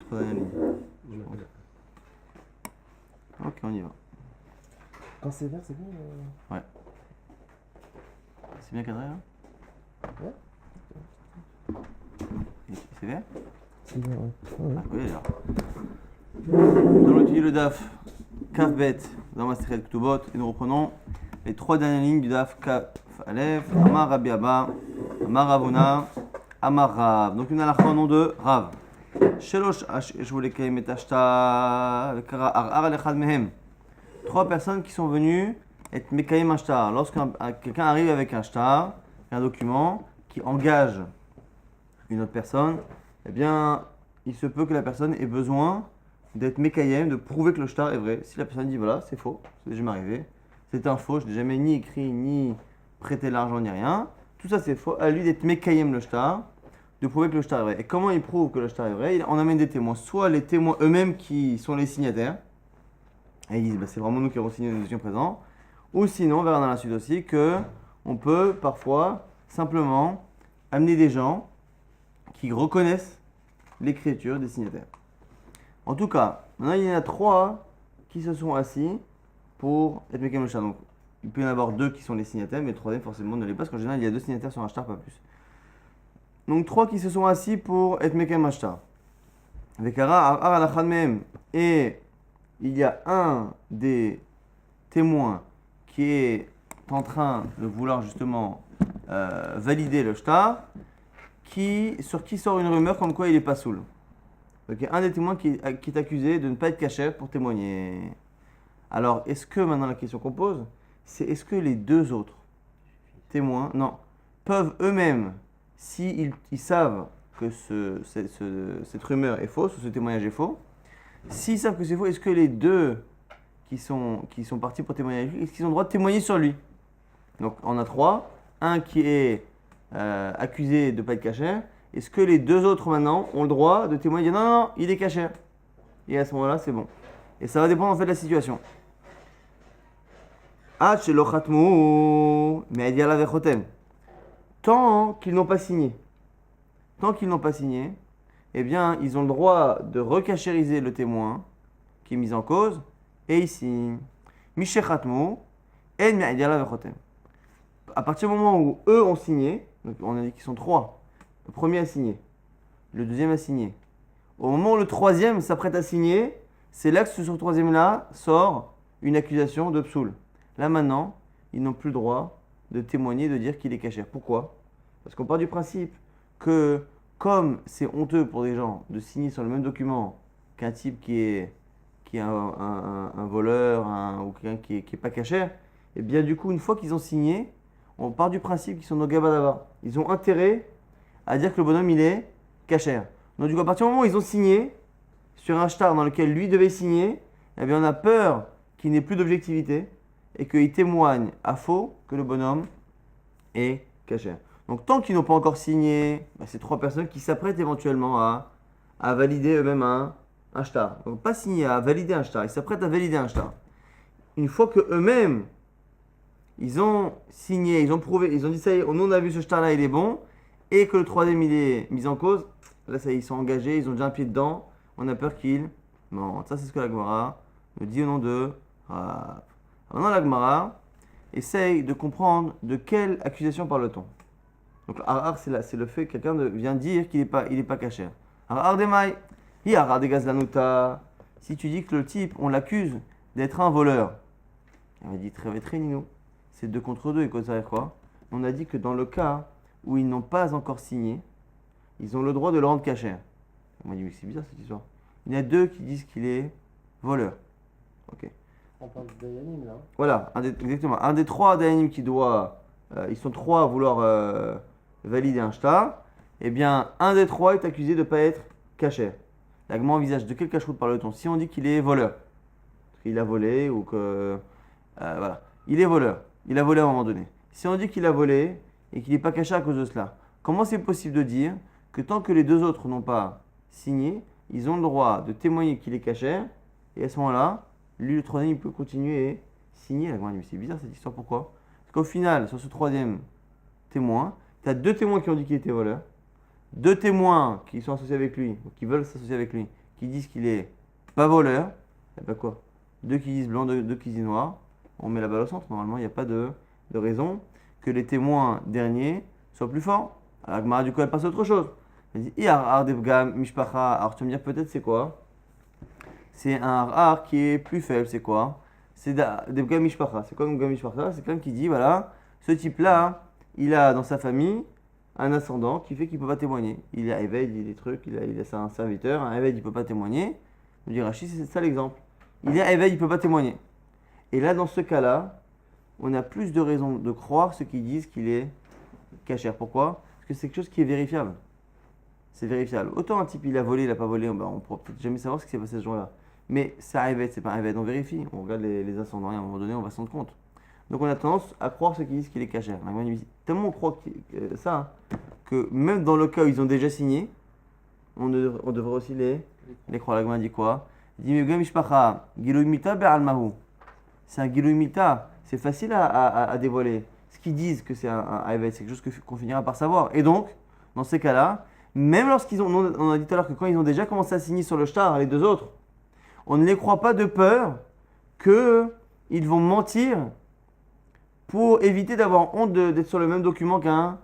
Trois dernières lignes. Ok, on y va. Quand c'est vert, c'est bon. Ouais. C'est bien cadré là? Ouais. C'est vert? C'est vert, ouais. Ah, oui, alors. Nous allons étudier le DAF Kaf Bet dans Masechet Ketubot et nous reprenons les trois dernières lignes du DAF Kaf Aleph. Amar Rabbi Abba, Amar Ravuna, Amar Rav. Donc une halakha au nom de Rav. Shelosh Ashvu Lekayim et Ashtar Kara Ar Echad Mehem. Trois personnes qui sont venues être Mekayim Ashtar. Lorsqu'un quelqu'un arrive avec un shtar, un document qui engage une autre personne, eh bien, il se peut que la personne ait besoin d'être Mekayem, de prouver que le shtar est vrai. Si la personne dit voilà, c'est faux, c'est déjà arrivé, c'est un faux, je n'ai jamais ni écrit, ni prêté l'argent, ni rien, tout ça c'est faux, à lui d'être Mekayem le shtar, de prouver que le shtar est vrai. Et comment il prouve que le shtar est vrai? On amène des témoins, soit les témoins eux-mêmes qui sont les signataires, et ils disent bah, c'est vraiment nous qui avons signé, nous étions présents, ou sinon, on verra dans la suite aussi, que on peut parfois simplement amener des gens qui reconnaissent l'écriture des signataires. En tout cas, maintenant il y en a trois qui se sont assis pour être Mekayem le shtar. Donc il peut y en avoir deux qui sont les signataires, mais le troisième forcément ne l'est pas, parce qu'en général il y a deux signataires sur un shtar, pas plus. Donc trois qui se sont assis pour être Mekayem le shtar. Vekara ar alachad mehem. Et il y a un des témoins qui est en train de vouloir justement valider le shtar, sur qui sort une rumeur comme quoi il est pas soul. Donc il y a un des témoins qui est accusé de ne pas être caché pour témoigner. Alors, est-ce que maintenant la question qu'on pose, c'est est-ce que les deux autres témoins, peuvent eux-mêmes, s'ils savent que cette rumeur est fausse, ou ce témoignage est faux, s'ils savent que c'est faux, est-ce que les deux qui sont partis pour témoigner avec lui, est-ce qu'ils ont le droit de témoigner sur lui? Donc on a trois, un qui est accusé de ne pas être caché. Est-ce que les deux autres maintenant ont le droit de témoigner et dire non, il est caché? Et à ce moment-là, c'est bon. Et ça va dépendre en fait de la situation. Tant qu'ils n'ont pas signé. Tant qu'ils n'ont pas signé, eh bien, ils ont le droit de recachériser le témoin qui est mis en cause et ils signent. À partir du moment où eux ont signé, donc on a dit qu'ils sont trois. Le premier a signé, le deuxième a signé. Au moment où le troisième s'apprête à signer, c'est là que sur ce troisième-là sort une accusation de psoul. Là maintenant, ils n'ont plus le droit de témoigner, de dire qu'il est cachère. Pourquoi? Parce qu'on part du principe que comme c'est honteux pour des gens de signer sur le même document qu'un type qui est un voleur ou quelqu'un qui est pas cachère, et bien du coup, une fois qu'ils ont signé, on part du principe qu'ils sont dans Gabadava. Ils ont intérêt à dire que le bonhomme il est cachère. Donc du coup, à partir du moment où ils ont signé sur un shtar dans lequel lui devait signer, eh bien on a peur qu'il n'ait plus d'objectivité et qu'il témoigne à faux que le bonhomme est cachère. Donc tant qu'ils n'ont pas encore signé, c'est trois personnes qui s'apprêtent éventuellement à valider eux-mêmes un shtar. Donc pas signer, à valider un shtar. Ils s'apprêtent à valider un shtar. Une fois que eux-mêmes ils ont signé, ils ont prouvé, ils ont dit ça y est, on a vu ce shtar là, il est bon, et que le troisième il est mis en cause, là ça y est, ils sont engagés, ils ont déjà un pied dedans, on a peur qu'ils mentent. Ça c'est ce que la Gemara nous dit au nom de Rav. Maintenant la Gemara essaye de comprendre de quelle accusation parle-t-on. Donc Arar c'est le fait que quelqu'un vient dire qu'il n'est pas caché. Arar demai, hi Arar de gazlanuta. Si tu dis que le type, on l'accuse d'être un voleur, on a dit très Nino. C'est 2 contre 2 et quoi ça veut dire quoi? On a dit que dans le cas où ils n'ont pas encore signé, ils ont le droit de le rendre cachère. On m'a dit oui, c'est bizarre cette histoire. Il y en a 2 qui disent qu'il est voleur. Ok. On parle d'Ayanim là. Voilà, exactement. Un des 3 d'Ayanim qui doit, ils sont 3 à vouloir valider un shtar. Eh bien, un des 3 est accusé de ne pas être cachère. L'agma envisage de quel cache-route parle-t-on? Si on dit qu'il est voleur, qu'il a volé ou que voilà, il est voleur. Il a volé à un moment donné. Si on dit qu'il a volé et qu'il n'est pas caché à cause de cela, comment c'est possible de dire que tant que les 2 autres n'ont pas signé, ils ont le droit de témoigner qu'il est caché et à ce moment-là, lui le troisième il peut continuer et signer? C'est bizarre cette histoire, pourquoi? Parce qu'au final, sur ce troisième témoin, tu as 2 témoins qui ont dit qu'il était voleur, 2 témoins qui sont associés avec lui, ou qui veulent s'associer avec lui, qui disent qu'il est pas voleur, et ben quoi? Deux qui disent blanc, deux qui disent noir, on met la balle au centre. Normalement, il n'y a pas de raison que les témoins derniers soient plus forts. Alors, Gemara, du coup, elle passe à autre chose. Elle dit Iyar Debga Mishpacha. Alors, tu vas me dire peut-être c'est quoi? C'est un Ar qui est plus faible, c'est quoi? C'est Debga Mishpacha. C'est quoi Debga Mishpacha? C'est quelqu'un qui dit voilà, ce type-là, il a dans sa famille un ascendant qui fait qu'il ne peut pas témoigner. Il a Eved, il a des trucs, il a un serviteur, un Eved, il ne peut pas témoigner. Je dis Rachid, c'est ça l'exemple. Il a Eved, il ne peut pas témoigner. Et là, dans ce cas-là, on a plus de raisons de croire ceux qui disent qu'il est cachère. Pourquoi? Parce que c'est quelque chose qui est vérifiable. C'est vérifiable. Autant un type, il a volé, il n'a pas volé, on ne pourra peut-être jamais savoir ce qui s'est passé ce jour-là. Mais c'est un Eved, c'est pas un Eved, on vérifie. On regarde les ascendants et à un moment donné, on va se rendre compte. Donc on a tendance à croire ceux qui disent qu'il est cachère. Tellement on croit ça, que même dans le cas où ils ont déjà signé, on devrait aussi les croire. La Gemara dit quoi? Il dit Mishpacha, Gilui Mita be'almahu. C'est un Gilui Mita, c'est facile à dévoiler. Ce qu'ils disent que c'est un Eved, c'est quelque chose qu'on finira par savoir. Et donc, dans ces cas-là, même lorsqu'ils ont, on a dit tout à l'heure que quand ils ont déjà commencé à signer sur le shtar, les deux autres, on ne les croit pas de peur qu'ils vont mentir pour éviter d'avoir honte d'être sur le même document qu'un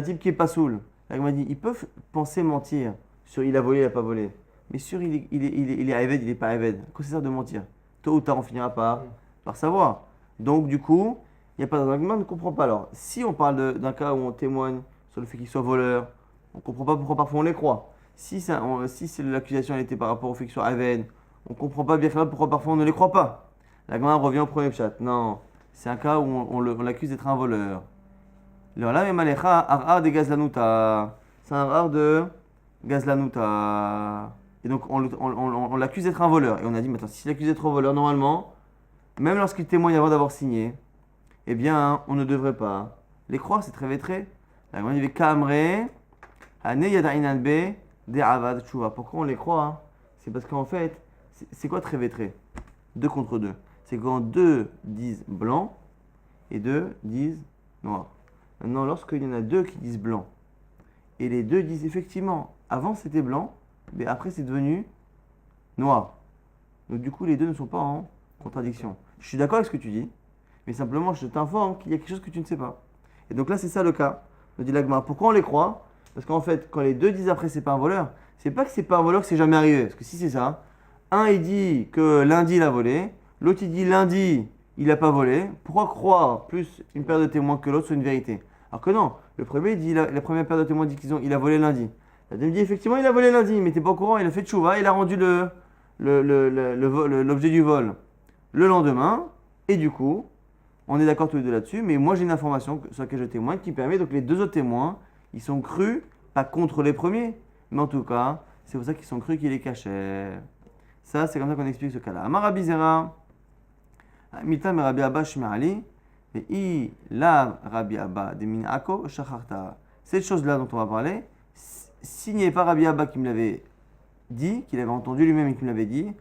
type qui est pas saoul. Là, il m'a dit, ils peuvent penser mentir sur il a volé, il n'a pas volé. Mais sur il est Eved, il n'est pas Eved. Qu'est-ce que ça sert de mentir? Tôt ou tard, on finira par savoir. Donc, du coup, il n'y a pas d'argument, on ne comprend pas. Alors, si on parle d'un cas où on témoigne sur le fait qu'il soit voleur, on ne comprend pas pourquoi parfois on les croit. Si l'accusation était par rapport au fait qu'il soit Eved, on ne comprend pas bien pourquoi parfois on ne les croit pas. La Gemara revient au premier chat. Non, c'est un cas où on l'accuse d'être un voleur. Le là, mais Malecha, Arar de Gazlanuta. C'est un rare de Gazlanuta. Et donc, on l'accuse d'être un voleur. Et on a dit, maintenant, s'il l'accuse d'être un voleur, normalement, même lorsqu'il témoigne avant d'avoir signé, eh bien, on ne devrait pas les croire, c'est très vétré. La Gemara dit, Kamre, Ane Yadainanbe, De Avad Chouva. Pourquoi on les croit? C'est parce qu'en fait, c'est quoi très vétré? Deux contre deux. C'est quand deux disent blanc et deux disent noir. Maintenant, lorsqu'il y en a deux qui disent blanc et les deux disent effectivement, avant c'était blanc, mais après c'est devenu noir. Donc du coup, les deux ne sont pas en contradiction. Je suis d'accord avec ce que tu dis, mais simplement je t'informe qu'il y a quelque chose que tu ne sais pas. Et donc là, c'est ça le cas. Me dit l'Agma. Pourquoi on les croit? Parce qu'en fait, quand les deux disent après c'est pas un voleur, c'est pas que c'est pas un voleur que c'est jamais arrivé. Parce que si c'est ça, un il dit que lundi il a volé, l'autre il dit lundi il n'a pas volé. Pourquoi croire plus une paire de témoins que l'autre sur une vérité? Alors que non, le premier dit la première paire de témoins dit qu'il a volé lundi. La deuxième dit effectivement il a volé lundi, mais t'es pas au courant, il a fait tchouva, il a rendu l'objet du vol le lendemain, et du coup, on est d'accord tous les deux là-dessus, mais moi j'ai une information sur laquelle je témoigne qui permet, donc les deux autres témoins, ils sont crus, pas contre les premiers, mais en tout cas, c'est pour ça qu'ils sont crus qu'il est caché. Ça, c'est comme ça qu'on explique ce cas-là. Amar Bizera, Mita me Rabbi Abba Shme'ali, et I la Rabbi Abba de Minako Shacharta. Cette chose-là dont on va parler, s'il n'y avait pas Rabbi Abba qui me l'avait dit, qu'il avait entendu lui-même et qui me l'avait dit,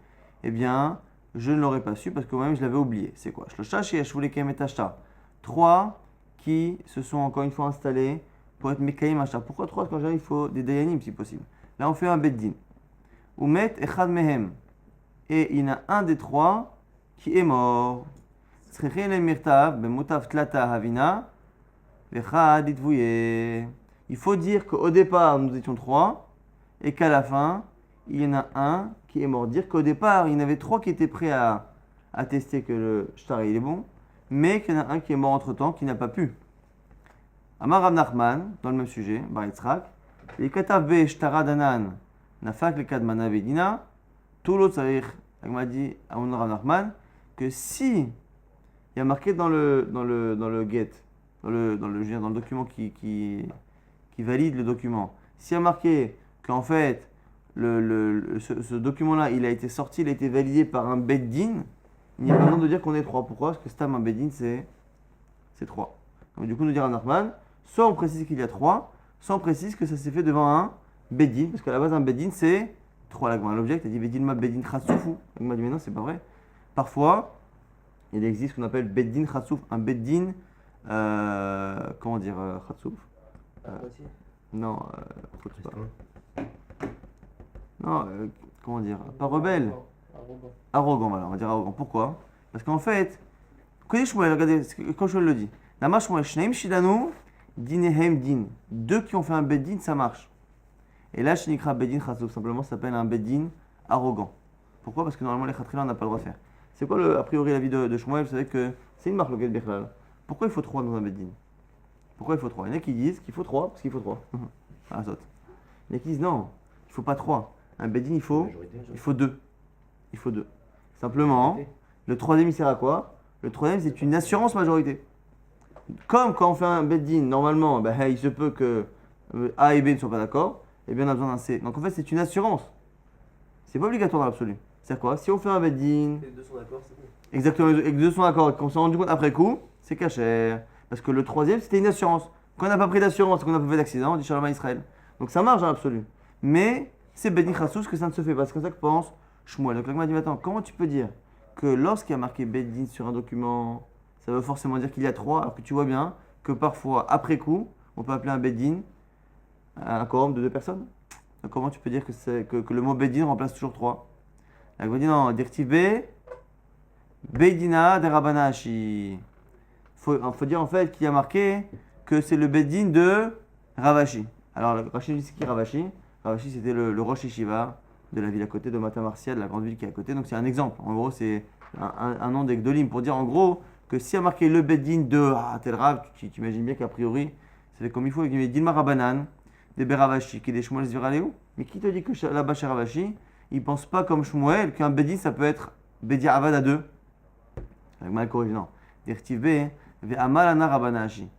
eh bien, je ne l'aurais pas su parce que moi-même je l'avais oublié. C'est quoi? Trois qui se sont encore une fois installés pour être Mekayim Ashta. Pourquoi trois? Parce qu'en général, il faut des Dayanim si possible. Là, on fait un Beddin. Umet Echad Mehem. Et il y en a un des trois qui est mort. Il faut dire qu'au départ, nous étions trois et qu'à la fin, il y en a un qui est mort. Dire qu'au départ, il y en avait trois qui étaient prêts à tester que le shtar il est bon, mais qu'il y en a un qui est mort entre-temps, qui n'a pas pu. Amar Rav Nachman, dans le même sujet, Bar Yitzhak, les katav be shtara danan nafak le kadmana vedina, tout l'autre tzarich, il m'a dit à Rav Nachman, que si il y a marqué dans le get, dans le document qui valide le document, s'il y a marqué qu'en fait ce document-là, il a été sorti, il a été validé par un beddin, il n'y a pas besoin de dire qu'on est trois. Pourquoi? Parce que Stam un beddin c'est trois. Donc du coup, nous dira Nachman, soit on précise qu'il y a trois, soit on précise que ça s'est fait devant un beddin, parce qu'à la base un beddin c'est trois. L'objet a dit beddin ma beddin khatsoufou. Il m'a dit mais non, c'est pas vrai. Parfois, il existe ce qu'on appelle beddin khatsouf, un beddin, comment dire khatsouf? Non, Non, comment dire? Pas rebelle. Arrogant. Arrogant, voilà, on va dire arrogant. Pourquoi? Parce qu'en fait, connais Shmuel, regardez, quand je le dis. Lama Shmuel, Shneim Shilanu, Dinehem Din. Deux qui ont fait un beddin, ça marche. Et là, Shinikra beddin Chassouf, simplement, ça s'appelle un beddin arrogant. Pourquoi? Parce que normalement, les Khatrila, on n'a pas le droit de faire. C'est quoi, a priori, l'avis de Shmuel? Vous savez que c'est une marque, le Bichlal. Pourquoi il faut 3 dans un beddin? Pourquoi il faut 3? Il y en a qui disent qu'il faut 3 parce qu'il faut 3. Ah, saute. Il y en a qui disent non, il ne faut pas 3. Un beddin, il faut 2. Il faut 2. Simplement, le troisième, il sert à quoi? Le troisième, c'est une assurance majorité. Comme quand on fait un beddin, normalement, bah, il se peut que A et B ne soient pas d'accord, et bien on a besoin d'un C. Donc en fait, c'est une assurance. C'est pas obligatoire dans l'absolu. C'est quoi? Si on fait un beddin. Les deux sont d'accord, c'est bon. Exactement, et que les deux sont d'accord et qu'on s'est rendu compte après coup, c'est caché. Parce que le troisième, c'était une assurance. Quand on n'a pas pris d'assurance et qu'on n'a pas fait d'accident, on dit Shalom à Israël. Donc ça marche dans l'absolu. Mais c'est beddin chassous que ça ne se fait pas. C'est comme ça que pense Shmuel. Donc l'agma dit maintenant, comment tu peux dire que lorsqu'il y a marqué beddin sur un document, ça veut forcément dire qu'il y a 3, alors que tu vois bien que parfois, après coup, on peut appeler un beddin un quorum de 2 personnes? Donc comment tu peux dire que le mot beddin remplace toujours 3? L'agma dit non, directive B, beddina de Rabana Hashi. Faut dire en fait qu'il y a marqué que c'est le beddin de Ravashi. Alors, le Rashi dit c'est qui Ravashi? Ravashi c'était le Rosh Yeshiva de la ville à côté de Mata Marcia, de la grande ville qui est à côté. Donc c'est un exemple. En gros, c'est un nom d'Egdolim pour dire en gros que s'il y a marqué le beddin de tel Rav, tu imagines bien qu'a priori, c'est comme il faut. Il y a Dilma Rabanan, des Beravashi, qui est des Shmuel Zviraleou. Mais qui te dit que là-bas chez Ravashi, il pense pas comme Shmuel qu'un beddin ça peut être Bedia Avad à 2? Avec mal corrigé, non. Directive B, Ve'amalana Rabanashi.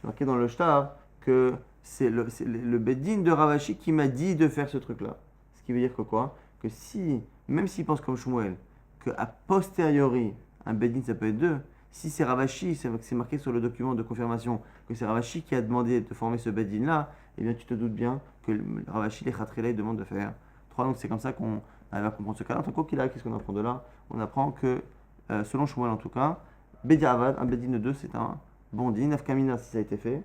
C'est marqué dans le shtar que c'est le beddin de Ravashi qui m'a dit de faire ce truc-là. Ce qui veut dire que quoi? Que si, même s'il pense comme Shmuel, qu'à posteriori, un beddin ça peut être 2, si c'est Ravashi, c'est marqué sur le document de confirmation que c'est Ravashi qui a demandé de former ce beddin-là, eh bien tu te doutes bien que Ravashi, les Khatrila, demandent de faire 3. Donc c'est comme ça qu'on arrive à comprendre ce cas-là. En quoi qu'il arrive, qu'est-ce qu'on apprend de là? On apprend que, selon Shmuel en tout cas, Bedia Avad, un beddin de 2, c'est un bon din. Nafkamina, si ça a été fait,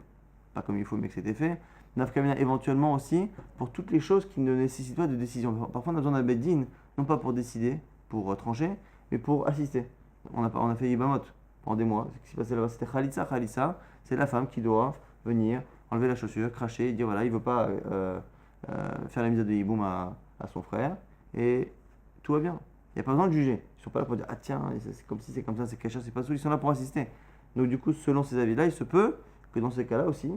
pas comme il faut, mais que c'était fait. Nafkamina, éventuellement aussi, pour toutes les choses qui ne nécessitent pas de décision. Parfois, on a besoin d'un beddin, non pas pour décider, pour trancher, mais pour assister. On a fait Ibamot pendant des mois. Ce qui s'est passé là-bas, c'était Khalitsa. Khalitsa, c'est la femme qui doit venir enlever la chaussure, cracher, dire voilà, il ne veut pas faire la mise de Yiboum à son frère, et tout va bien. Il n'y a pas besoin de juger. Ils ne sont pas là pour dire ah tiens, c'est comme si c'est comme ça, c'est quelque chose, c'est pas ça. Ils sont là pour assister. Donc du coup, selon ces avis-là, il se peut que dans ces cas-là aussi,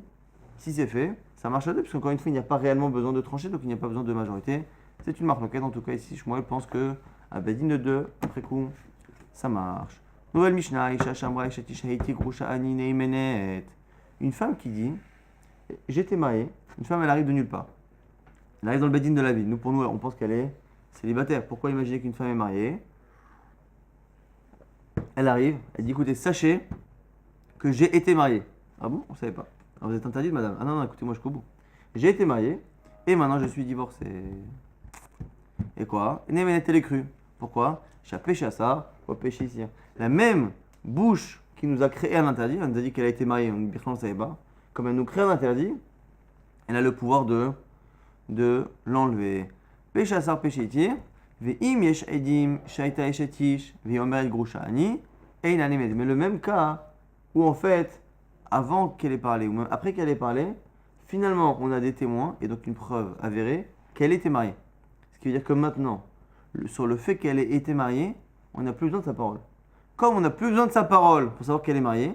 si c'est fait, ça marche à 2, parce qu'encore une fois, il n'y a pas réellement besoin de trancher, donc il n'y a pas besoin de majorité. C'est une marque loquette, en tout cas ici, Shmuel pense que à beddin de 2, après coup, ça marche. Nouvelle Mishnah, Isha Shamra, Isha Tishaiti, Grusha Ani Neimenet. Une femme qui dit j'étais mariée, une femme elle arrive de nulle part. Elle arrive dans le beddin de la ville. Pour nous, on pense qu'elle est célibataire. Pourquoi imaginer qu'une femme est mariée? Elle arrive, elle dit écoutez, sachez que j'ai été mariée. Ah bon? On ne savait pas. Alors vous êtes interdite, madame. Ah non, non, écoutez-moi jusqu'au bout. J'ai été mariée et maintenant je suis divorcée. Et quoi? Néménet, elle est crue. Pourquoi? J'ai péché à ça, ou péché ici. La même bouche qui nous a créé un interdit, elle nous a dit qu'elle a été mariée, on ne savait pas. Comme elle nous crée un interdit, elle a le pouvoir de l'enlever. Péché à ça, péché ici. Ve'im yesh edim shaita eshetish ve'omer el grusha ani ein anemed. Mais le même cas où en fait, avant qu'elle ait parlé ou même après qu'elle ait parlé, finalement on a des témoins et donc une preuve avérée qu'elle était mariée. Ce qui veut dire que maintenant, sur le fait qu'elle ait été mariée, on n'a plus besoin de sa parole. Comme on n'a plus besoin de sa parole pour savoir qu'elle est mariée,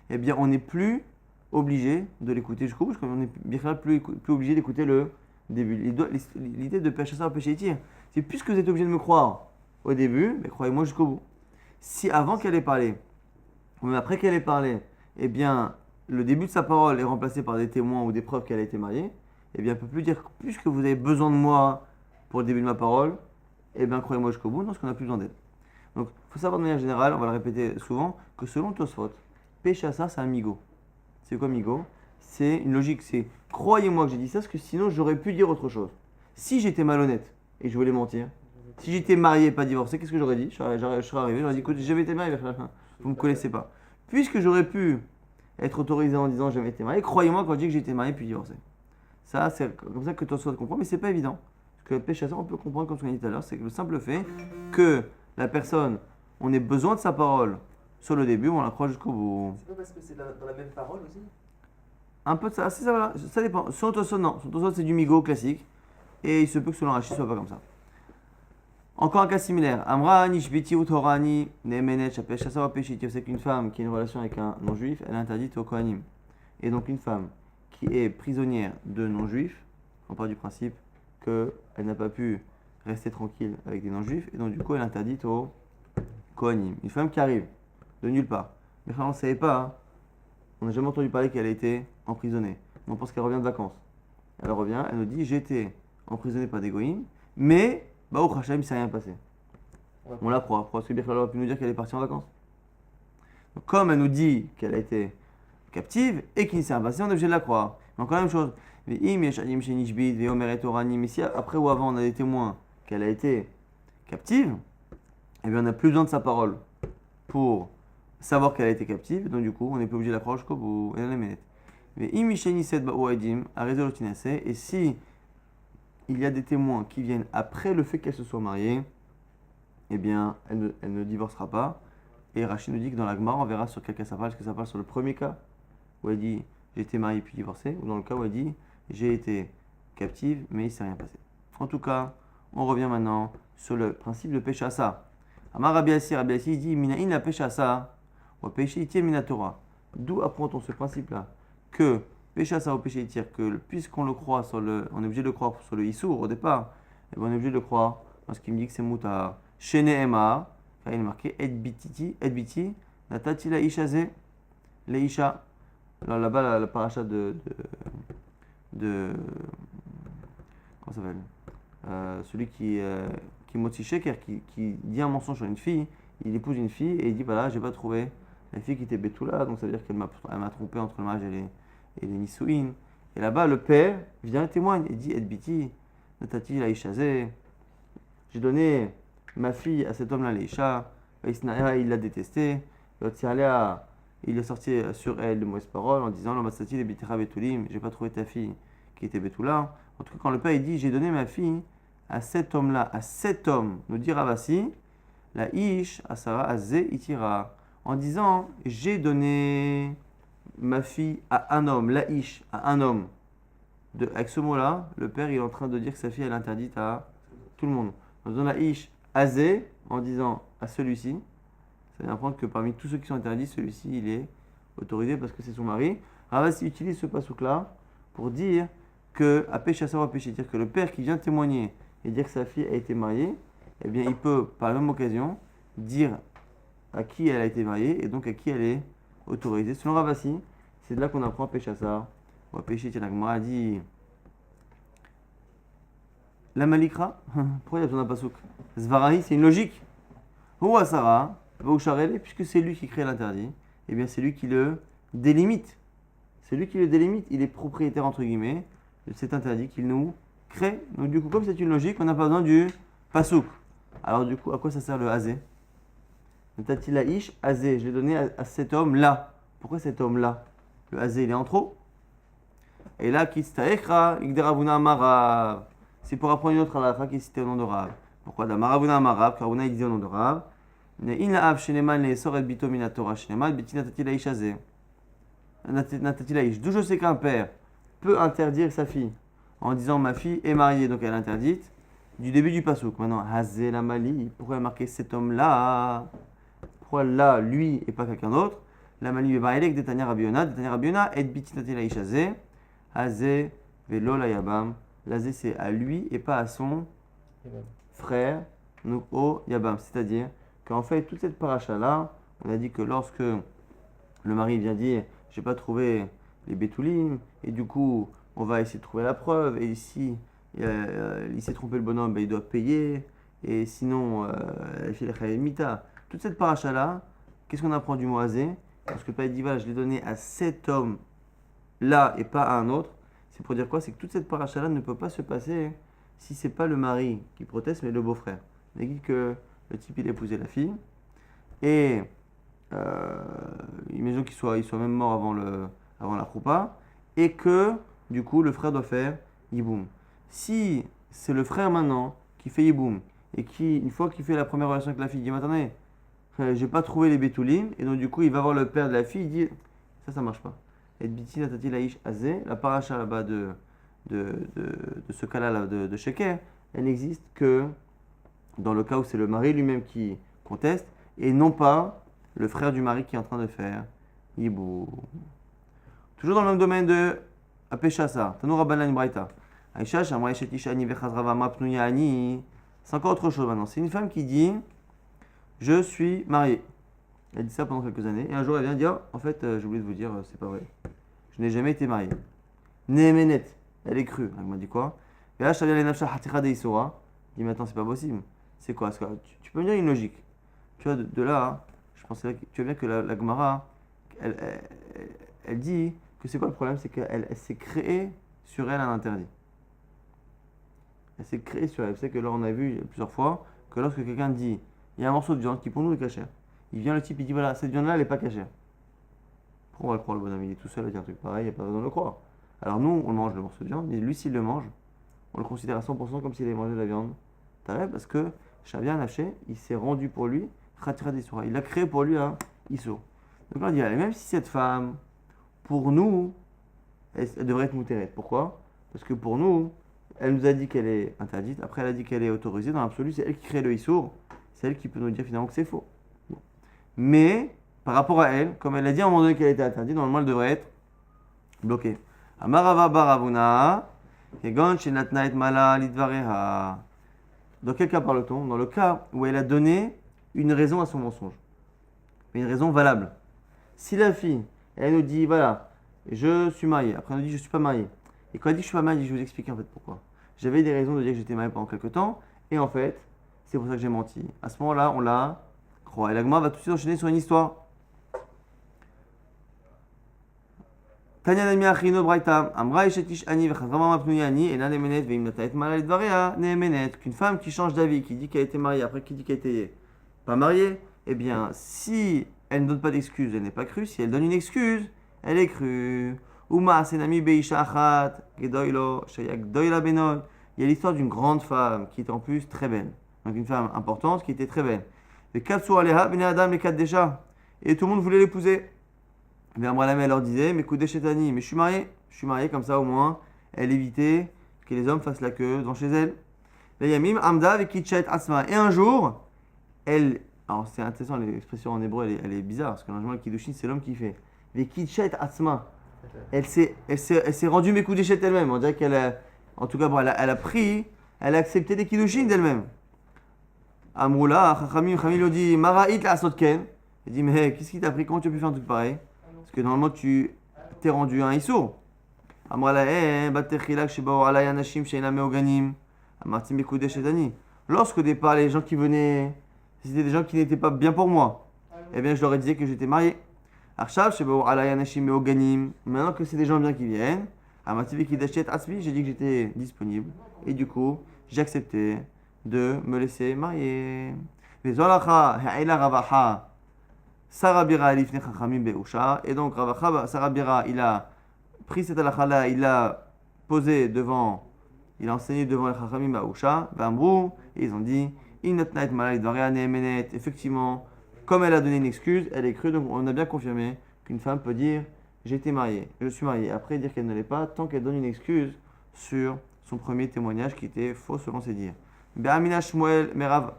eh bien on n'est plus obligé de l'écouter jusqu'au bout, parce qu'on n'est bien plus obligé d'écouter le début. L'idée de péché ça, péché tir, c'est puisque vous êtes obligé de me croire au début, mais croyez-moi jusqu'au bout. Si avant qu'elle ait parlé, ou même après qu'elle ait parlé, eh bien le début de sa parole est remplacé par des témoins ou des preuves qu'elle a été mariée, eh bien elle ne peut plus dire puisque vous avez besoin de moi pour le début de ma parole, eh bien croyez-moi jusqu'au bout, non, parce qu'on n'a plus besoin d'elle. Donc il faut savoir de manière générale, on va le répéter souvent, que selon Tosfot, péché ça, c'est un migo. C'est quoi migo? C'est une logique, c'est croyez-moi que j'ai dit ça, parce que sinon j'aurais pu dire autre chose. Si j'étais malhonnête et que je voulais mentir, si j'étais marié et pas divorcé, qu'est-ce que j'aurais dit? Je serais arrivé, j'aurais dit écoute, j'avais été marié, vous ne me connaissez pas. Puisque j'aurais pu être autorisé en disant j'avais été marié, croyez-moi quand je dis que j'ai été marié puis divorcé. Ça, c'est comme ça que Tosfot comprend, mais c'est pas évident. Parce que Péchassa, on peut comprendre comme ce qu'on a dit tout à l'heure, c'est que le simple fait que la personne, on ait besoin de sa parole sur le début, on la croit jusqu'au bout. C'est pas parce que c'est dans la même parole aussi? Un peu de ça, ça dépend. Son Tosot, non. Son Tosot, c'est du migo classique. Et il se peut que selon Rashi, ce soit pas comme ça. Encore un cas similaire. Amra nishbiti utorani nemenet shapeshasa wa peshiti. C'est qu'une femme qui a une relation avec un non-juif, elle est interdite au Kohanim. Et donc une femme qui est prisonnière de non-juifs, on part du principe qu'elle n'a pas pu rester tranquille avec des non-juifs, et donc du coup elle est interdite au Kohanim. Une femme qui arrive de nulle part. Mais on ne savait pas, hein. On n'a jamais entendu parler qu'elle a été emprisonnée. On pense qu'elle revient de vacances. Elle revient, elle nous dit j'ai été emprisonnée par des goïms, mais bah au Hachem, il ne s'est rien passé. Ouais. On la croit. Parce que Birchal aurait pu nous dire qu'elle est partie en vacances. Donc, comme elle nous dit qu'elle a été captive et qu'il ne s'est rien passé, on est obligé de la croire. Mais encore la même chose. Mais si après ou avant on a des témoins qu'elle a été captive, eh bien on n'a plus besoin de sa parole pour savoir qu'elle a été captive. Donc du coup, on n'est plus obligé de la croire jusqu'au bout. Mais et si il y a des témoins qui viennent après le fait qu'elle se soit mariée, eh bien, elle ne divorcera pas. Et Rachid nous dit que dans la Gemara, on verra sur quel cas ça parle. Est-ce que ça parle sur le premier cas, où elle dit j'ai été mariée puis divorcée, ou dans le cas où elle dit j'ai été captive, mais il ne s'est rien passé. En tout cas, on revient maintenant sur le principe de Péchassa. Amar Rabbi Yassi dit Minaïn la Péchassa, ou Péché Itir Minatora. D'où apprend-on ce principe-là? Que Péchassa ou Péché Itir, que puisqu'on le croit on est obligé de le croire sur le Issour au départ, et bien on est obligé de le croire parce qu'il me dit que c'est Mouta. Shene Ema, car il est marqué Et biti, Natati la Ishaze, les Isha. Alors là-bas, la paracha de comment ça s'appelle, celui qui Motsi Sheker, qui dit un mensonge sur une fille, il épouse une fille et il dit voilà, j'ai pas trouvé la fille qui était Betula, donc ça veut dire qu'elle m'a trompé entre le mariage et les Nisouin. Et là-bas, le père vient et témoigne et dit Et biti, Natati la Ishaze, j'ai donné ma fille à cet homme-là, l'Isha, il l'a détesté, il est sorti sur elle de mauvaises paroles en disant L'Omasati les Bitera Betulim, j'ai pas trouvé ta fille qui était Betula. En tout cas, quand le père il dit j'ai donné ma fille à cet homme-là, à cet homme, nous dit Ravasi, la Ish, Asara, Azé, Itira, en disant j'ai donné ma fille à un homme, la Ish, à un homme. Avec ce mot-là, le père il est en train de dire que sa fille elle est interdite à tout le monde. En disant la Ish, Azé, en disant à celui-ci, ça vient apprendre que parmi tous ceux qui sont interdits, celui-ci il est autorisé parce que c'est son mari. Ravasi utilise ce passouk-là pour dire que à péché à savoir péché, c'est-à-dire que le père qui vient témoigner et dire que sa fille a été mariée, eh bien il peut par la même occasion dire à qui elle a été mariée et donc à qui elle est autorisée. Selon Ravasi, c'est de là qu'on apprend péché à ça. Ou à péché, la Gemara a dit la malikra, pourquoi il y a besoin d'un pasouk? Zvarahi, c'est une logique. Ou Asara, puisque c'est lui qui crée l'interdit, eh bien c'est lui qui le délimite. C'est lui qui le délimite, il est propriétaire entre guillemets de cet interdit qu'il nous crée. Donc du coup, comme c'est une logique, on n'a pas besoin du pasouk. Alors du coup, à quoi ça sert le azé? Natati ish azé, je l'ai donné à cet homme-là. Pourquoi cet homme-là? Le azé, il est en trop. Et là, kistaekra, igderavuna amarav. C'est pour apprendre une autre halakha qui est citée au nom de Rav. Pourquoi d'amaravuna amarav? Car Ravuna il dit au nom de Rav. D'où je sais qu'un père peut interdire sa fille en disant ma fille est mariée donc elle est interdite du début du pasouk. Maintenant, Hazé la Mali, pourquoi il a marqué cet homme-là? Pourquoi là, lui et pas quelqu'un d'autre? La Mali est bailek de Tanya Rabiona, et biti natila ishazé, Hazé velo la yabam. L'azé c'est à lui et pas à son frère, donc au yabam, c'est-à-dire qu'en fait, toute cette paracha-là, on a dit que lorsque le mari vient dire « j'ai pas trouvé les bétoulim » et du coup, on va essayer de trouver la preuve, et ici, il s'est trompé le bonhomme, ben, il doit payer, et sinon, chez les Chayemita. Toute cette paracha-là, qu'est-ce qu'on apprend du mot azé? Parce que le père dit « voilà, je l'ai donné à cet homme-là et pas à un autre », c'est pour dire quoi? C'est que toute cette paracha-là ne peut pas se passer si c'est pas le mari qui proteste, mais le beau-frère. On a dit que le type il a épousé la fille et imaginons qu'il soit même mort avant la choupa et que du coup le frère doit faire yiboum. Si c'est le frère maintenant qui fait Yiboum et qui, une fois qu'il fait la première relation avec la fille, il dit mais attendez, j'ai pas trouvé les Betoulim, et donc du coup il va voir le père de la fille, il dit ça marche pas. Et Biti Natati Laïch Azé, la paracha là-bas de ce cas-là là, de Sheker, elle n'existe que dans le cas où c'est le mari lui-même qui conteste et non pas le frère du mari qui est en train de faire Yiboum. Toujours dans le même domaine de Apeshasa, Tanoura Banan Braïta. Aïcha, Shamra Eshetishani Vechazrava Mapnuyani. C'est encore autre chose maintenant. C'est une femme qui dit je suis mariée. Elle dit ça pendant quelques années. Et un jour, elle vient dire en fait, j'ai oublié de vous dire, c'est pas vrai. Je n'ai jamais été mariée. Nehemenet. Elle est crue. Elle m'a dit quoi? Et là, je savais les nafsha hatira de Isora. Je dis mais attends, c'est pas possible. C'est quoi? Tu peux me dire une logique. Tu vois, de là, je pensais que tu vois bien que la Gemara, elle dit que c'est quoi le problème? C'est qu'elle s'est créée sur elle un interdit. Elle s'est créée sur elle. Vous savez que là, on a vu plusieurs fois que lorsque quelqu'un dit il y a un morceau de viande qui pour nous est cachère, il vient le type, il dit voilà, cette viande-là, elle n'est pas cachère. Pourquoi on va le croire, le bonhomme? Il est tout seul à dire un truc pareil, il n'y a pas besoin de le croire. Alors nous, on mange le morceau de viande, mais lui, s'il le mange, on le considère à 100% comme s'il avait mangé de la viande. T'as vu? Parce que Shavia Naché, il s'est rendu pour lui, Khatira d'Issoura. Il a créé pour lui un Issou. Donc là, on dit allez, même si cette femme, pour nous, elle devrait être moutérette. Pourquoi? Parce que pour nous, elle nous a dit qu'elle est interdite, après elle a dit qu'elle est autorisée. Dans l'absolu, c'est elle qui crée le Issour, c'est elle qui peut nous dire finalement que c'est faux. Bon. Mais, par rapport à elle, comme elle a dit à un moment donné qu'elle était interdite, normalement elle devrait être bloquée. Amarava baravuna, kegon shenatna et mala lidvareha. Dans quel cas parle-t-on? Dans le cas où elle a donné une raison à son mensonge. Une raison valable. Si la fille, elle nous dit, voilà, je suis mariée. Après elle nous dit, je ne suis pas mariée. Et quand elle dit, je ne suis pas mariée, je vais vous expliquer en fait pourquoi. J'avais des raisons de dire que j'étais mariée pendant quelques temps. Et en fait, c'est pour ça que j'ai menti. À ce moment-là, on la croit. Et la Gemara va tout de suite enchaîner sur une histoire. Tanya Nami Achino Braïta, Amra Eshetish Ani Vechazrama Mapnui Ani, et Nanemenet Veim Nataet Malal Dvarea, Nemenet, qu'une femme qui change d'avis, qui dit qu'elle a été mariée, après qui dit qu'elle a été pas mariée, eh bien, si elle ne donne pas d'excuse, elle n'est pas crue. Si elle donne une excuse, elle est crue. Uma Senami Beisha Achat, Gedoilo, Shayak Doila Benon. Il y a l'histoire d'une grande femme qui est en plus très belle. Donc une femme importante qui était très belle. Et Katsu Aleha, Bene Adam, les 4 déjà. Et tout le monde voulait l'épouser. Mais Amralam, elle leur disait, mais Koudé Chetani, mais je suis mariée comme ça au moins, elle évitait que les hommes fassent la queue devant chez elle. La Yamim, Amda, avec Kitchet Asma. Et un jour, elle, alors c'est intéressant, l'expression en hébreu, elle est bizarre, parce que normalement, le Kiddushin, c'est l'homme qui fait. Mais Kitchet Asma, elle s'est rendue mes Koudé Chet elle-même. On dirait qu'elle a, en tout cas, bon, elle a accepté des Kiddushin d'elle-même. Amroula, Chachamim lui dit, Maraït la Asotken. Il dit, mais qu'est-ce qui t'a pris? Comment tu as pu faire un truc pareil? Parce que normalement, tu t'es rendu un Issour. Lorsqu'au départ, les gens qui venaient, c'était des gens qui n'étaient pas bien pour moi, eh bien, je leur ai dit que j'étais marié. Maintenant que c'est des gens bien qui viennent, j'ai dit que j'étais disponible. Et du coup, j'ai accepté de me laisser marier. Sarabira Alifne Chachamim Beusha. Et donc Sarabira, il a pris cette halakha-là, il l'a posé devant, il a enseigné devant les Chachamim Beusha, Bambrou, et ils ont dit Innatnait Malay Dvaria Nemenet. Effectivement, comme elle a donné une excuse, elle est crue, donc on a bien confirmé qu'une femme peut dire j'ai été mariée, je suis mariée, après dire qu'elle ne l'est pas, tant qu'elle donne une excuse sur son premier témoignage qui était faux selon ses dires. Be'amina Shmuel Merav.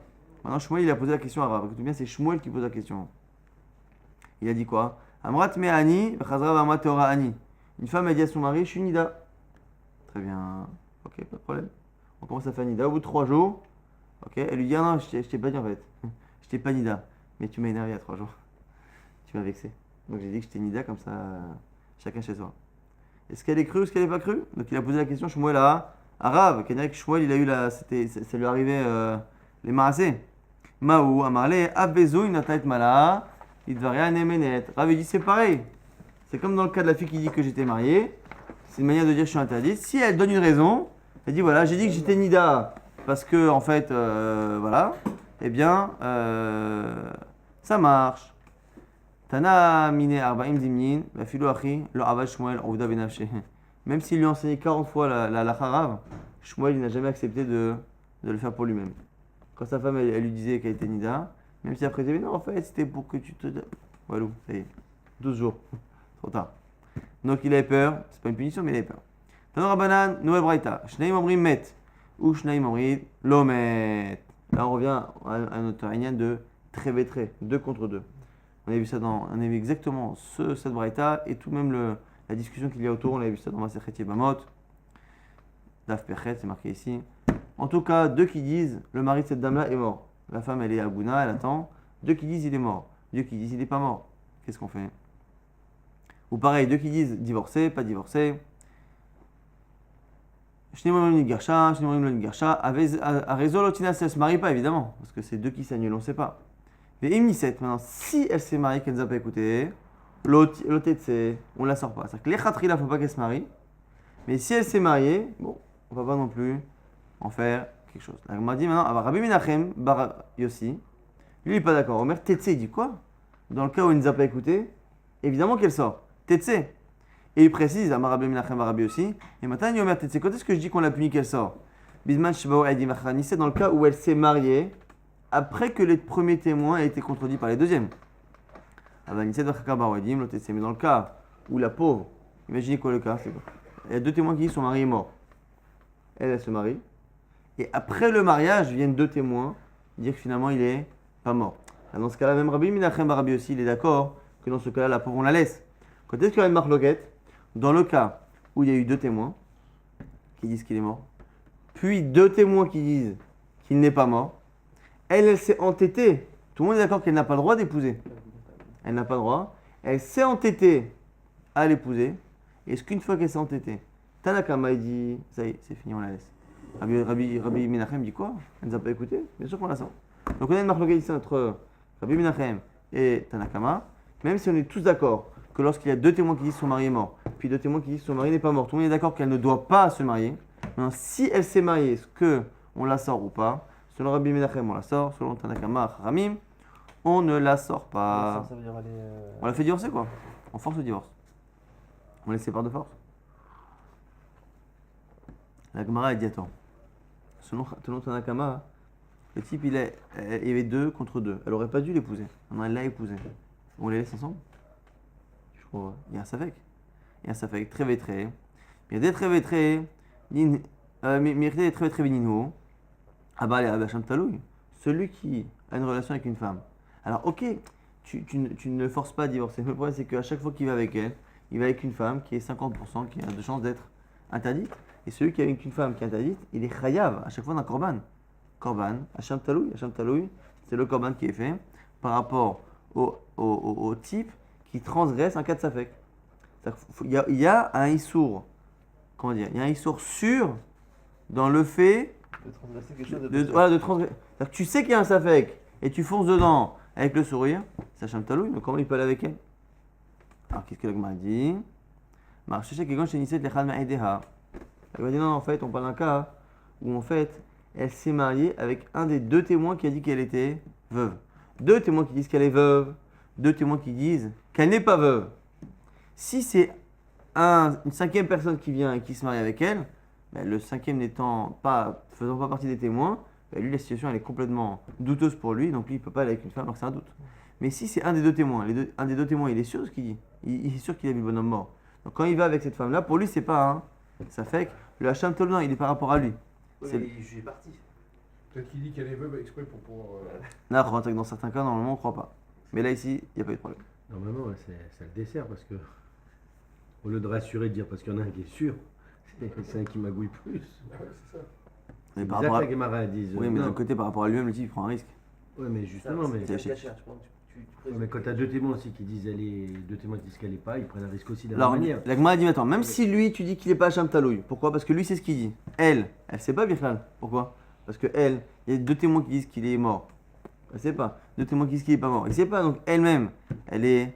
Maintenant Shmuel il a posé la question à Rav. Écoutez bien, c'est Shmuel qui pose la question. Il a dit quoi? Amrat me ani, chazra v'amrat teora ani. Une femme a dit à son mari, je suis nida. Très bien. Ok, pas de problème. On commence à faire nida. Au bout de 3 jours, ok, elle lui dit, ah non, je t'ai pas dit en fait. Je t'ai pas nida. Mais tu m'as énervé à 3 jours. Tu m'as vexé. Donc j'ai dit que j'étais nida, comme ça, chacun chez soi. Est-ce qu'elle est crue ou est-ce qu'elle n'est pas crue? Donc il a posé la question, Shmuel à Arabe. Qu'est-ce que Shmuel, il a eu la. Ça lui arrivait les marasés. Maou, Amarle, Abbezo, une attaque mala. Il ne va rien aimer. Rav dit c'est pareil. C'est comme dans le cas de la fille qui dit que j'étais mariée. C'est une manière de dire que je suis interdite. Si elle donne une raison, elle dit voilà, j'ai dit que j'étais nida parce que en fait, voilà, eh bien, ça marche. Tana mine arba'im dimnin, la filo achi, lo avad Shmuel, ouda benafshe. Même s'il lui a enseigné 40 fois la Rav, Shmuel, il n'a jamais accepté de le faire pour lui-même. Quand sa femme, elle lui disait qu'elle était Nida, même si après, elle disait, non, en fait, c'était pour que tu te... Walou, ça y est, 12 jours, trop tard. Donc il avait peur, c'est pas une punition, mais il avait peur. Tanor Rabbanan, nouvelle braïta. Shneim omrim met, ou Shneim omrim lo met. Là, on revient à notre réunion de Trévétré, 2 contre 2. On avait vu ça on avait vu exactement cette braïta et tout même la discussion qu'il y a autour. On avait vu ça dans Masechet Yebamot. Daf Pechet, c'est marqué ici. En tout cas, 2 qui disent le mari de cette dame-là est mort. La femme, elle est à Gouna, elle attend. 2 qui disent il est mort. 2 qui disent il n'est pas mort. Qu'est-ce qu'on fait? Ou pareil, 2 qui disent divorcé, pas divorcé. Shneimom Nigarsha, Shneimom Nigarsha. Arezo Lotina, elle ne se marie pas évidemment, parce que c'est 2 qui s'annulent, on ne sait pas. Mais Imniset, maintenant, si elle s'est mariée, qu'elle ne nous a pas écouté, l'otetse, on ne la sort pas. C'est-à-dire que les khatrila, il ne faut pas qu'elle se marie. Mais si elle s'est mariée, bon, on ne va pas non plus en faire quelque chose. On m'a dit maintenant, Rabbi Menachem, Bar Yossi, lui il n'est pas d'accord. Omer, Tetse, il dit quoi? Dans le cas où il ne nous a pas écouté, évidemment qu'elle sort. Tetse. Et il précise, Rabbi Menachem, Bar Yossi, et maintenant il Omer Tetse, quand est-ce que je dis qu'on l'a puni qu'elle sort? Bisman Shbao Edi Machani, c'est dans le cas où elle s'est mariée après que les premiers témoins aient été contredits par les deuxièmes. Mais dans le cas où la pauvre, imaginez quoi le cas, c'est quoi? Il y a 2 témoins qui disent son mari est mort. Elle se marie. Et après le mariage, viennent 2 témoins dire que finalement il est pas mort. Alors dans ce cas-là, même Rabbi Menachem Barabi aussi, il est d'accord que dans ce cas-là, la pauvre, on la laisse. Quand est-ce qu'il y a une marloquette? Dans le cas où il y a eu 2 témoins qui disent qu'il est mort, puis 2 témoins qui disent qu'il n'est pas mort, elle s'est entêtée. Tout le monde est d'accord qu'elle n'a pas le droit d'épouser. Elle n'a pas le droit. Elle s'est entêtée à l'épouser. Est-ce qu'une fois qu'elle s'est entêtée, Tanakama il dit, ça y est, c'est fini, on la laisse. Rabbi Menachem dit quoi? Elle ne nous a pas écouté? Bien sûr qu'on la sent. Donc on a une marque ici entre Rabbi Menachem et Tanakama, même si on est tous d'accord que lorsqu'il y a 2 témoins qui disent son mari est mort, puis 2 témoins qui disent son mari n'est pas mort, tout le monde est d'accord qu'elle ne doit pas se marier. Maintenant, si elle s'est mariée, est-ce qu'on la sort ou pas? Selon Rabbi Menachem, on la sort. Selon Tanakama, Haramim, on ne la sort pas. Ça veut dire aller. On la fait divorcer quoi? On force le divorce. On les sépare de force. La Gemara a dit attends. Selon Tanakama, le type il y avait 2 contre 2. Elle aurait pas dû l'épouser. Non, elle l'a épousé. On les laisse ensemble? Je crois. Il y a un safek. Il y a un safek très vétré. Il y a des très vétrés. Mirté très vétré vénino. Ah bah allez, Abacham Taloui. Celui qui a une relation avec une femme. Alors ok, tu ne le forces pas à divorcer. Mais le problème c'est qu'à chaque fois qu'il va avec elle, il va avec une femme qui est 50%, qui a de chances d'être interdite. Et celui qui est avec une femme qui est interdite, il est chayav à chaque fois d'un korban. Korban, Hacham Taloui. Hacham Taloui, c'est le korban qui est fait par rapport au type qui transgresse un cas de safek. Il y a un issour, comment dire, il y a un issour sûr dans le fait De transgresser quelque chose de transgresser. C'est-à-dire que tu sais qu'il y a un safek et tu fonces dedans avec le sourire, c'est Hacham Taloui, mais comment il peut aller avec elle? Alors qu'est-ce que la Gemara dit? La Gemara dit non, en fait, on parle d'un cas où en fait, elle s'est mariée avec un des 2 témoins qui a dit qu'elle était veuve. 2 témoins qui disent qu'elle est veuve, 2 témoins qui disent qu'elle n'est pas veuve. Si c'est une 5e personne qui vient et qui se marie avec elle, ben, le 5e faisant pas partie des témoins, ben, lui la situation elle est complètement douteuse pour lui, donc lui il peut pas aller avec une femme, alors c'est un doute. Mais si c'est un des 2 témoins, un des 2 témoins il est sûr de ce qu'il dit, il est sûr qu'il a vu le bonhomme mort. Donc quand il va avec cette femme-là, pour lui c'est pas un. Ça fait que le Hacham Tolna, il est par rapport à lui. Oui, C'est mais il juge parti. Peut-être qu'il dit qu'elle est veuve exprès pour pouvoir. là, dans certains cas, normalement, on ne croit pas. Mais là, ici, il n'y a pas eu de problème. Normalement, ça le dessert parce que, au lieu de rassurer, de dire parce qu'il y en a un qui est sûr, c'est un qui magouille plus. Ouais, c'est ça. Mais C'est par bizarre rapport à... que la Gemara dise. Oui, mais non. d'un côté, par rapport à lui-même, le type, il prend un risque. Ouais, mais justement, mais, C'est c'est- cachère, tu ouais, mais quand tu as 2 témoins aussi qui disent elle est, 2 témoins qui disent qu'elle n'est pas, ils prennent un risque aussi de la Alors, même manière. la Gemara dit maintenant, même si lui, tu dis qu'il n'est pas Hacham Taloui, pourquoi? Parce que lui, c'est ce qu'il dit. Elle sait pas, Birkhan. Pourquoi? Parce que il y a 2 témoins qui disent qu'il est mort. Elle sait pas. 2 témoins qui disent qu'il n'est pas mort. Elle sait pas, donc elle-même, elle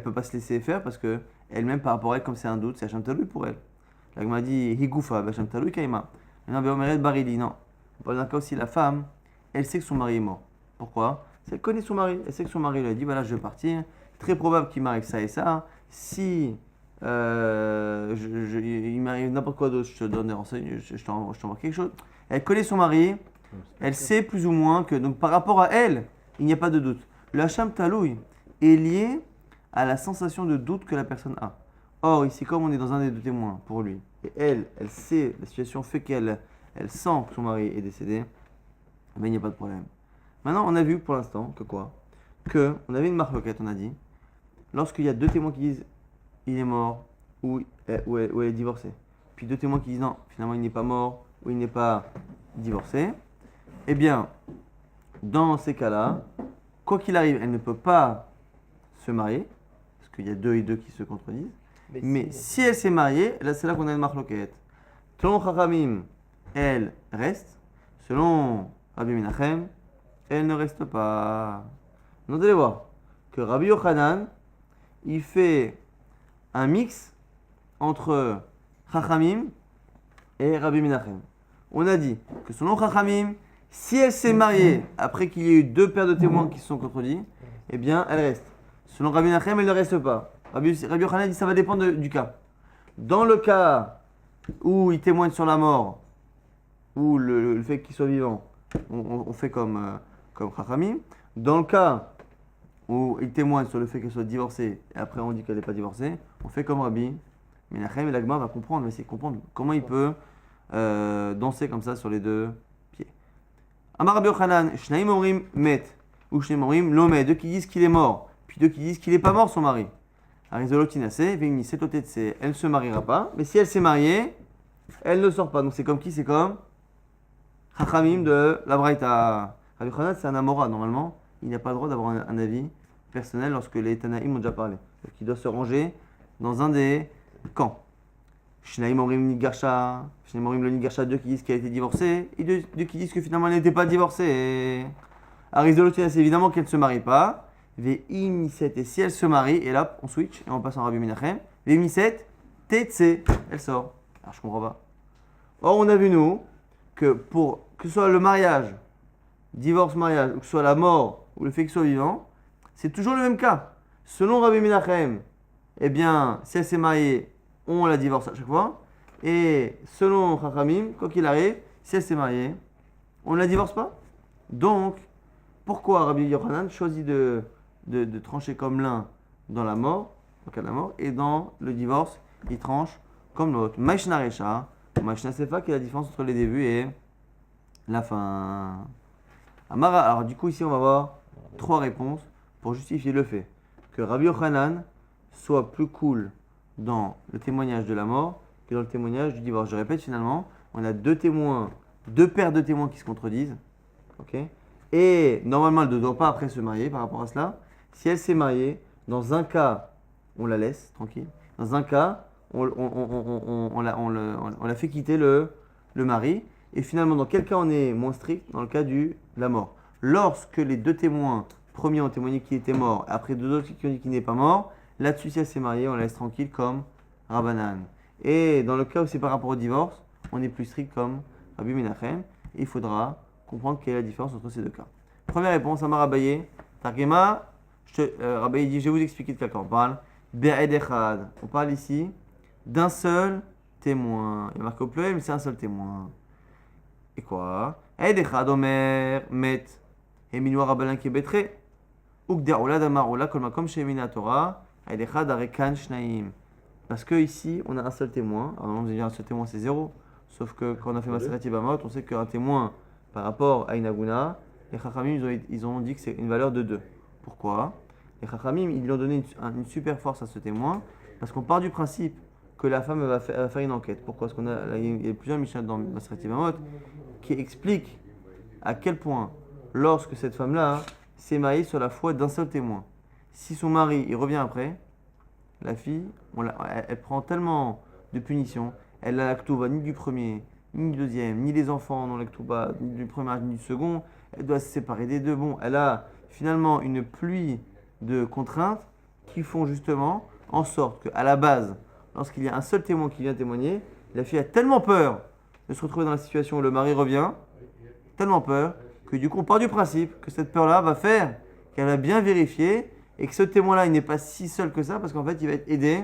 peut pas se laisser faire parce que elle-même, par rapport à elle, comme c'est un doute, c'est Hacham Taloui pour elle. La Gemara dit, Higoufa, Hacham Taloui, Kaima. Maintenant, Béomeret Barili, non. On parle d'un cas aussi, la femme, elle sait que son mari est mort. Pourquoi? Parce qu'elle connaît son mari. Elle sait que son mari lui a dit, voilà, je vais partir. Très probable qu'il m'arrive ça et ça. Si il m'arrive n'importe quoi d'autre, je te donne des renseignements, je t'envoie quelque chose. Elle connaît son mari, elle sait plus ou moins que, donc par rapport à elle, il n'y a pas de doute. Le Hacham Taloui est lié à la sensation de doute que la personne a. Or, ici, comme on est dans un des deux témoins pour lui, et elle sait, la situation fait qu'elle sent que son mari est décédé, mais il n'y a pas de problème. Maintenant, on a vu pour l'instant que quoi? Que on avait une marloquette, on a dit, lorsqu'il y a deux témoins qui disent il est mort ou elle est divorcée, puis deux témoins qui disent non, finalement il n'est pas mort ou il n'est pas divorcé, eh bien, dans ces cas-là, quoi qu'il arrive, elle ne peut pas se marier, parce qu'il y a deux et deux qui se contredisent, mais si elle s'est mariée, là c'est là qu'on a une marloquette. Selon Chachamim, elle reste, selon Rabbi Menachem, elle ne reste pas. Donc, vous allez voir que Rabbi Yochanan, il fait un mix entre Chachamim et Rabbi Menachem. On a dit que selon Chachamim, si elle s'est mariée après qu'il y ait eu deux paires de témoins qui se sont contredits, eh bien, elle reste. Selon Rabbi Menachem, elle ne reste pas. Rabbi Yochanan dit que ça va dépendre du cas. Dans le cas où il témoigne sur la mort, ou le fait qu'il soit vivant, on fait comme Chachamim. Dans le cas où il témoigne sur le fait qu'elle soit divorcée, et après on dit qu'elle n'est pas divorcée, on fait comme Rabbi Menachem, et l'Agma va comprendre, va essayer de comprendre comment il peut danser comme ça sur les deux pieds. Amar Rabbi Yochanan, Shnaim Orim met, ou Shnaim Orim Lomet, deux qui disent qu'il est mort, puis deux qui disent qu'il n'est pas mort son mari. Arizolotinase, Vegni Setotetse, elle ne se mariera pas, mais si elle s'est mariée, elle ne sort pas. Donc c'est comme qui? C'est comme Chachamim de la Braïta. Rabbi Yochanan, c'est un Amora normalement, il n'a pas le droit d'avoir un avis personnel lorsque les Tanaïm ont déjà parlé. Donc il doit se ranger dans un des camps. Shnaim Orim Nigarsha, Shnaim Orim le Nigarsha, deux qui disent qu'elle a été divorcée, et deux qui disent que finalement elle n'était pas divorcée. Arizolotinase, évidemment qu'elle ne se marie pas. Ve'imniset, et si elle se marie, et là on switch et on passe en Rabbi Menachem. Ve'imniset, tetse, elle sort. Alors je comprends pas. Or on a vu nous que pour que ce soit le mariage, divorce-mariage, ou que ce soit la mort ou le fait qu'il soit vivant, c'est toujours le même cas. Selon Rabbi Menachem, eh bien si elle s'est mariée, on la divorce à chaque fois. Et selon Chachamim, quoi qu'il arrive, si elle s'est mariée, on ne la divorce pas. Donc, pourquoi Rabbi Yochanan choisit de trancher comme l'un dans la mort, au cas de la mort, et dans le divorce, il tranche comme l'autre. Maïshna Recha, Maïshna Sefa, qui est la différence entre les débuts et la fin. Amara, alors du coup ici on va avoir trois réponses pour justifier le fait que Rabbi Yochanan soit plus cool dans le témoignage de la mort que dans le témoignage du divorce. Je répète, finalement, on a deux paires de témoins qui se contredisent, ok? Et normalement, elle ne doit pas après se marier par rapport à cela. Si elle s'est mariée, dans un cas, on la laisse tranquille. Dans un cas, on la fait quitter le mari. Et finalement, dans quel cas on est moins strict? Dans le cas de la mort. Lorsque les deux témoins premiers ont témoigné qu'il était mort, après deux autres qui ont dit qu'il n'est pas mort, là-dessus, si elle s'est mariée, on la laisse tranquille comme Rabbanan. Et dans le cas où c'est par rapport au divorce, on est plus strict comme Rabbi Menachem. Il faudra comprendre quelle est la différence entre ces deux cas. Première réponse, Amar Abaye, Targema, Abaye dit, je vais vous expliquer de quel cas on parle. Be'ed Echad, on parle ici d'un seul témoin. Il y a marqué au pluriel, mais c'est un seul témoin. Et quoi? Be'ed Echad Omer, Met, Eminu Rabbanan Kebetre, Ukde'ola Damarola, Kolmakom Shemina Torah, Be'ed Echad Arekan Shnaim. Parce que ici, on a un seul témoin. Alors, normalement, vous allez dire un seul témoin, c'est zéro. Sauf que quand on a fait Maseret Yevamot, on sait qu'un témoin par rapport à une Aguna, les Chachamim, ils ont dit que c'est une valeur de 2. Pourquoi? Les Chachamim, ils lui ont donné une super force à ce témoin, parce qu'on part du principe que la femme va faire une enquête. Pourquoi? Parce qu'il y a plusieurs Mishnah dans Maseret Yevamot qui expliquent à quel point, lorsque cette femme-là s'est mariée sur la foi d'un seul témoin, si son mari il revient après, la fille, elle prend tellement de punitions, elle a la Ktuba ni du premier, ni du deuxième, ni les enfants dans la Ktuba, ni du premier, ni du second, elle doit se séparer des deux. Bon, elle a finalement une pluie de contraintes qui font justement en sorte qu'à la base, lorsqu'il y a un seul témoin qui vient témoigner, la fille a tellement peur de se retrouver dans la situation où le mari revient, tellement peur, que du coup on part du principe que cette peur-là va faire qu'elle va bien vérifier et que ce témoin-là il n'est pas si seul que ça parce qu'en fait il va être aidé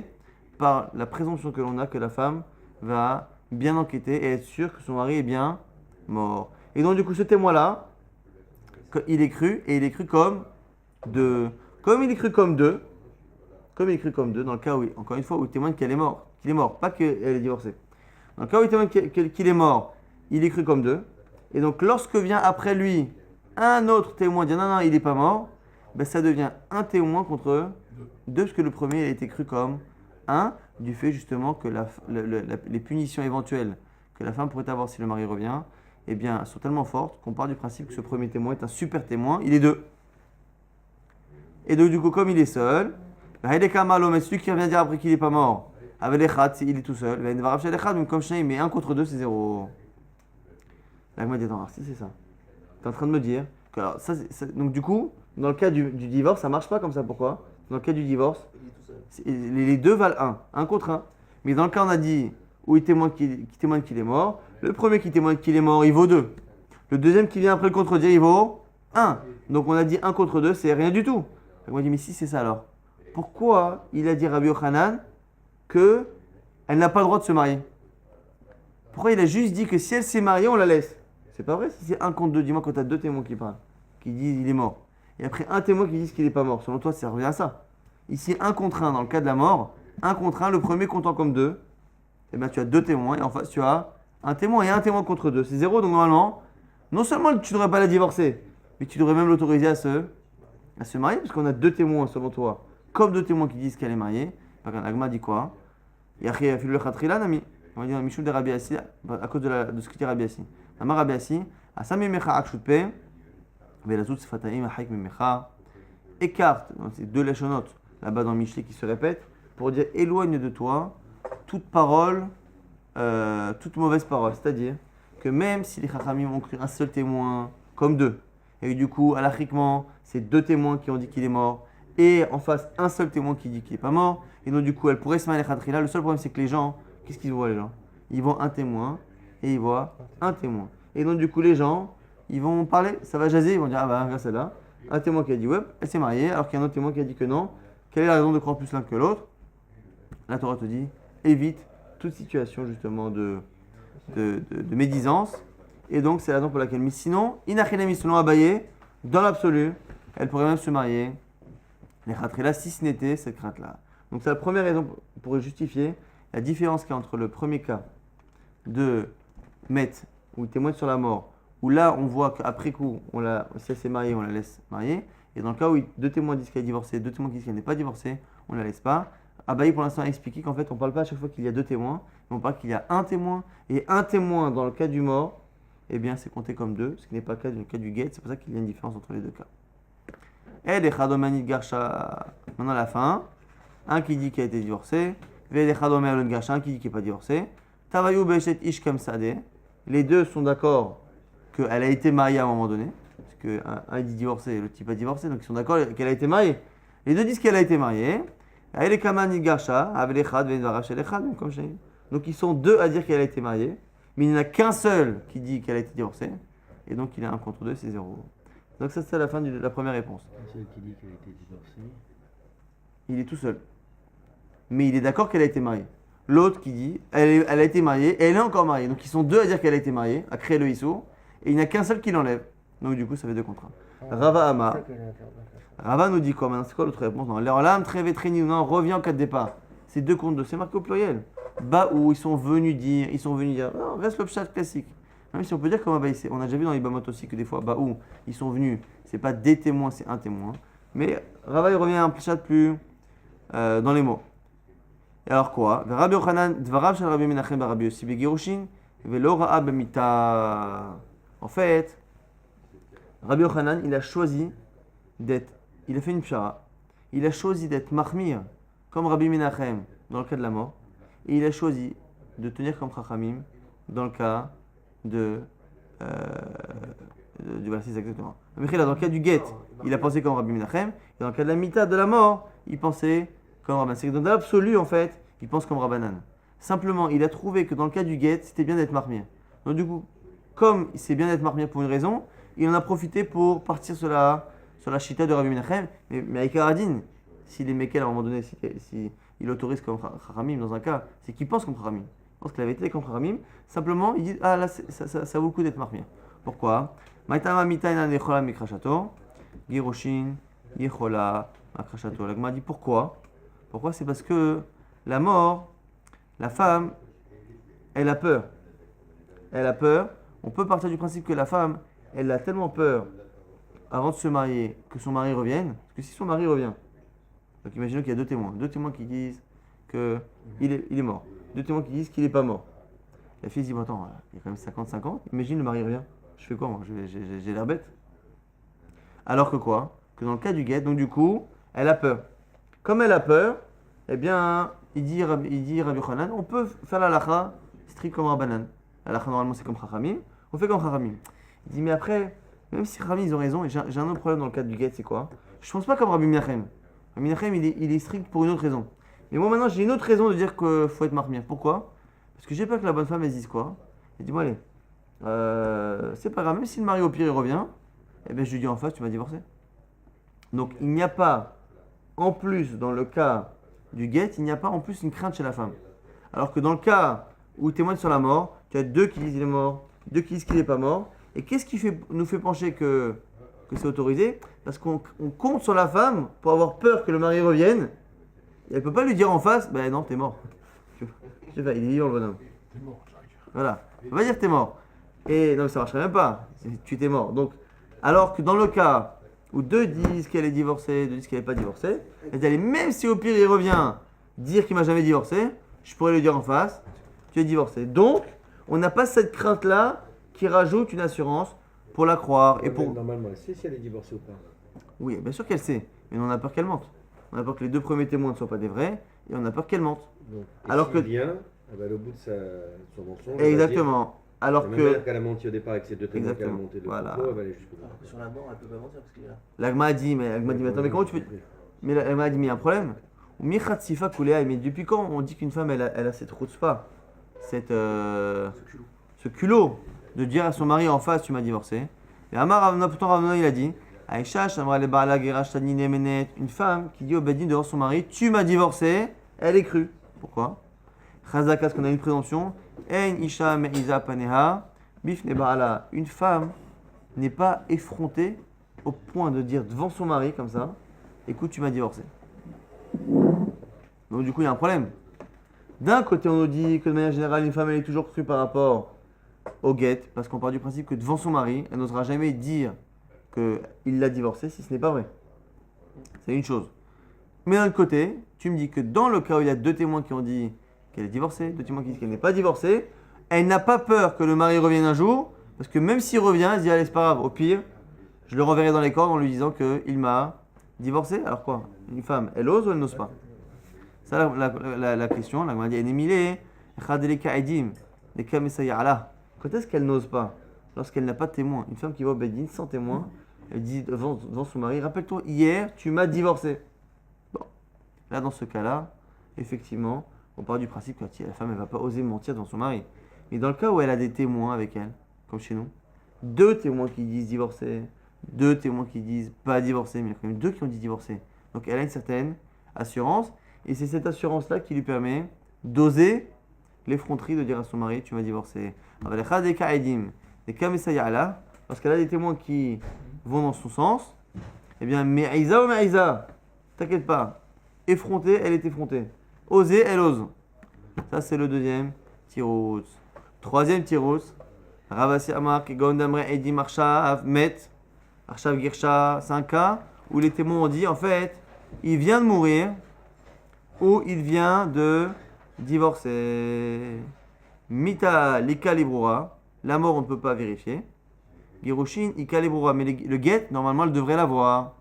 par la présomption que l'on a que la femme va bien enquêter et être sûre que son mari est bien mort. Et donc du coup ce témoin-là, il est cru et il est cru comme deux. Comme il est cru comme deux, dans le cas où, encore une fois, où il témoigne qu'il est mort, pas qu'elle est divorcée. Dans le cas où il témoigne qu'il est mort, il est cru comme deux. Et donc lorsque vient après lui un autre témoin dire non, il n'est pas mort, ben, ça devient un témoin contre deux, parce que le premier il a été cru comme un, du fait justement que les punitions éventuelles que la femme pourrait avoir si le mari revient, eh bien, sont tellement fortes qu'on part du principe que ce premier témoin est un super témoin, il est deux. Et donc du coup, comme il est seul, mais celui qui revient dire après qu'il n'est pas mort, avec les khats, il est tout seul, même comme Shane, mais un contre deux, c'est zéro. Là, il m'a dit, attends, si c'est ça. Tu es en train de me dire que, alors, donc du coup, dans le cas du divorce, ça marche pas comme ça. Pourquoi? Dans le cas du divorce, Il est tout seul. les deux valent un contre un. Mais dans le cas, on a dit, où il témoigne qu'il est mort, le premier qui témoigne qu'il est mort, il vaut 2. Le deuxième qui vient après le contredire, il vaut 1. Donc on a dit 1 contre 2, c'est rien du tout. Donc on m'a dit, mais si c'est ça alors, pourquoi il a dit Rabbi Yochanan qu'elle n'a pas le droit de se marier? Pourquoi il a juste dit que si elle s'est mariée, on la laisse? C'est pas vrai si c'est 1 contre 2. Dis-moi quand tu as deux témoins qui parlent, qui disent il est mort. Et après un témoin qui dit qu'il n'est pas mort. Selon toi, ça revient à ça. Ici, 1 contre 1 dans le cas de la mort, 1 contre 1, le premier comptant comme 2. Eh bien, tu as deux témoins et en face, tu as un témoin et un témoin contre 2. C'est 0, donc normalement, non seulement tu ne devrais pas la divorcer, mais tu devrais même l'autoriser à se marier, parce qu'on a deux témoins selon toi, comme deux témoins qui disent qu'elle est mariée. L'agma dit quoi? On va dire Michou de Rabbi Assi, à cause de ce que dit Rabbi Assi. Amar Rabbi Assi, Asami Mecha Akshutpe, Velazut Sfataim Ahaik Mecha, écarte, c'est deux léchonotes là-bas dans Michli qui se répètent, pour dire éloigne de toi toute parole, toute mauvaise parole. C'est-à-dire que même si les Chachamim ont cru un seul témoin, comme deux, et du coup, alachiquement, c'est deux témoins qui ont dit qu'il est mort, et en face, un seul témoin qui dit qu'il n'est pas mort, et donc du coup, elle pourrait se marier à là. Le seul problème, c'est que les gens, qu'est-ce qu'ils voient les gens? Ils voient un témoin, et ils voient un témoin. Et donc du coup, les gens, ils vont parler, ça va jaser, ils vont dire, ah bah, regarde celle-là, un témoin qui a dit ouais, elle s'est mariée, alors qu'il y a un autre témoin qui a dit que non. Quelle est la raison de croire plus l'un que l'autre? La Torah te dit, évite toute situation justement de médisance. Et donc c'est la raison pour laquelle, mais sinon, Inachinami selon Abaye, dans l'absolu, elle pourrait même se marier. Les khatrila, si ce n'était cette crainte-là. Donc c'est la première raison pour justifier la différence qu'il y a entre le premier cas de Met, où il témoigne sur la mort, où là on voit qu'après coup, si elle s'est mariée, on la laisse marier. Et dans le cas où deux témoins disent qu'elle est divorcée, deux témoins qui disent qu'elle n'est pas divorcée, on ne la laisse pas. Abaye pour l'instant a expliqué qu'en fait on ne parle pas à chaque fois qu'il y a deux témoins, mais on parle qu'il y a un témoin. Et un témoin dans le cas du mort, eh bien c'est compté comme deux, ce qui n'est pas le cas du du guet. C'est pour ça qu'il y a une différence entre les deux cas. Et les chadomani garsha, maintenant la fin, un qui dit qu'elle a été divorcée, et les chadomani garsha, un qui dit qu'elle n'est pas divorcée. Tavayu beshet ish kamsade, les deux sont d'accord qu'elle a été mariée à un moment donné. Parce qu'un dit divorcé, le type a divorcé, donc ils sont d'accord qu'elle a été mariée. Les deux disent qu'elle a été mariée. Donc ils sont deux à dire qu'elle a été mariée, mais il n'y en a qu'un seul qui dit qu'elle a été divorcée, et donc il a 1 contre 2, c'est 0. Donc ça c'est la fin de la première réponse. Un seul qui dit qu'elle a été divorcée. Il est tout seul. Mais il est d'accord qu'elle a été mariée. L'autre qui dit, elle a été mariée, et elle est encore mariée. Donc ils sont deux à dire qu'elle a été mariée, à créer le issou, et il n'y a qu'un seul qui l'enlève. Donc du coup, ça fait 2 contre 1. Rava Ama. Rava nous dit quoi maintenant? C'est quoi l'autre réponse? Non, l'Orlam, Trevetrini, non, revient en cas de départ. C'est 2 contre 2, c'est marqué au pluriel. Baou, ils sont venus dire, non, reste le pshat classique. Même si on peut dire comme Abaï, on a déjà vu dans les Bamot aussi que des fois, Baou, ils sont venus, c'est pas des témoins, c'est un témoin. Mais Rava, il revient à un pshat plus dans les mots. Et alors quoi? Rabbi Yochanan, Dvarav shel Rabbi Menachem Rabbi Yossi begirushin, velo ra'a b'mita. En fait, Rabbi Yochanan, il a fait une pshara, il a choisi d'être mahmir, comme Rabbi Menachem, dans le cas de la mort, et il a choisi de tenir comme Chachamim, dans le cas du verset exactement. Dans le cas du guet, il a pensé comme Rabbi Menachem, et dans le cas de la mita, de la mort, il pensait comme Rabbanan. C'est que dans l'absolu, en fait, il pense comme Rabbanan. Simplement, il a trouvé que dans le cas du guet, c'était bien d'être mahmir. Donc du coup, comme c'est bien d'être mahmir pour une raison, il en a profité pour partir sur la chita de Rabbi Menachem, mais avec Aradine, s'il est Mekel à un moment donné, si il autorise comme Chachamim dans un cas, c'est qu'il pense comme Chachamim. Il pense que la vérité est comme Chachamim. Simplement, il dit ah là, ça vaut le coup d'être marmire. Pourquoi? Maïtama mitaina nechola mikrashato, giroshin, yechola, makrashato. La Gemara dit pourquoi? Pourquoi? C'est parce que la mort, la femme, elle a peur. Elle a peur. On peut partir du principe que la femme, elle a tellement peur avant de se marier que son mari revienne. Parce que si son mari revient, donc imaginons qu'il y a deux témoins qui disent qu'il est mort, deux témoins qui disent qu'il n'est pas mort. La fille se dit, bon, attends, il y a quand même 50-50, imagine le mari revient. Je fais quoi moi? J'ai l'air bête. Alors que quoi? Que dans le cas du guet, donc du coup, elle a peur. Comme elle a peur, eh bien, il dit Rabbi Yochanan, on peut faire la halakha strict comme Rabbanan. La halakha normalement c'est comme Chachamim, on fait comme Chachamim. Il dit mais après, même si Chachamim ils ont raison, et j'ai un autre problème dans le cas du guet, c'est quoi? Je pense pas comme Rabbi Menachem. Rabbi Menachem il est strict pour une autre raison. Mais moi maintenant j'ai une autre raison de dire qu'il faut être marmire. Pourquoi? Parce que j'ai peur que la bonne femme elle dise quoi? Elle dit moi allez, c'est pas grave, même si le mari au pire il revient, eh bien je lui dis en face tu m'as divorcé. Donc il n'y a pas, en plus dans le cas du guet, il n'y a pas en plus une crainte chez la femme. Alors que dans le cas où témoigne sur la mort, tu as deux qui disent qu'il est mort, deux qui disent qu'il n'est pas mort. Et qu'est-ce qui nous fait pencher que c'est autorisé? Parce qu'on compte sur la femme pour avoir peur que le mari revienne. Et elle ne peut pas lui dire en face, ben non, t'es mort. Je sais pas, il est vivant le bonhomme. T'es mort, j'arrive. Voilà. Elle ne peut pas dire t'es mort. Et non, ça ne marcherait même pas. Tu t'es mort. Donc, alors que dans le cas où deux disent qu'elle est divorcée, deux disent qu'elle n'est pas divorcée, elle dit, allez, même si au pire il revient dire qu'il m'a jamais divorcé, je pourrais lui dire en face, tu es divorcé. Donc, on n'a pas cette crainte-là qui rajoute une assurance pour la croire. Et pour... Normalement, elle sait si elle est divorcée ou pas. Oui, bien sûr qu'elle sait, mais on a peur qu'elle mente. On a peur que les deux premiers témoins ne soient pas des vrais, et on a peur qu'elle mente. Donc, Alors que... vient, elle va aller au bout de son mensonge. Exactement. Alors que... qu'elle a menti au départ avec ses deux témoins qu'elle a monté de Voilà. complot, elle va aller jusqu'au bout. Alors que sur la mort, elle peut pas mentir parce qu'il est là. L'agma a dit, mais attends, mais comment tu peux... Mais l'agma a dit, mais il y a un problème. Mais depuis quand on dit qu'une femme, elle a cette chutzpah, ce culot de dire à son mari en face, tu m'as divorcé. Et Amar Ravna, pourtant Ravna, il a dit, Aïcha, Shamra le Baala Gerash Tani Nemenet, une femme qui dit au Bedin devant son mari, tu m'as divorcé, elle est crue. Pourquoi? Chazaka, parce qu'on a une présomption. En Isha Me'iza Paneha, Bifne Baala. Une femme n'est pas effrontée au point de dire devant son mari, comme ça, écoute, tu m'as divorcé. Donc, du coup, il y a un problème. D'un côté, on nous dit que de manière générale, une femme, elle est toujours crue par rapport au guet, parce qu'on part du principe que devant son mari, elle n'osera jamais dire qu'il l'a divorcée si ce n'est pas vrai. C'est une chose. Mais d'un autre côté, tu me dis que dans le cas où il y a deux témoins qui ont dit qu'elle est divorcée, deux témoins qui disent qu'elle n'est pas divorcée, elle n'a pas peur que le mari revienne un jour, parce que même s'il revient, elle se dit allez, c'est pas grave, au pire, je le renverrai dans les cordes en lui disant qu'il m'a divorcé. Alors quoi? Une femme, elle ose ou elle n'ose pas? Ça, la question, la dit Enemile, Chadeleka Edim, les Kamesayala. Quand est-ce qu'elle n'ose pas? Lorsqu'elle n'a pas de témoin. Une femme qui va au Bedin sans témoin, elle dit devant son mari, rappelle-toi, hier, tu m'as divorcé. Bon, là, dans ce cas-là, effectivement, on part du principe que la femme, elle ne va pas oser mentir devant son mari. Mais dans le cas où elle a des témoins avec elle, comme chez nous, deux témoins qui disent divorcé, deux témoins qui disent pas divorcé, mais il y a quand même deux qui ont dit divorcé. Donc elle a une certaine assurance, et c'est cette assurance-là qui lui permet d'oser l'effronterie de dire à son mari, tu m'as divorcé. Parce qu'elle a des témoins qui vont dans son sens, eh bien, Me'iza ou Me'iza, t'inquiète pas, effrontée, elle est effrontée. Oser, elle ose. Ça, c'est le deuxième tirous. Troisième tirous, Ravasi Amar, Gondamre, Edim, Arshav, Met, Arshav Girsha, c'est un cas où les témoins ont dit, en fait, il vient de mourir ou il vient de divorcer. Mita l'ikalibrura, la mort on ne peut pas vérifier. Girushin ikalibrura, mais le guet normalement elle devrait l'avoir.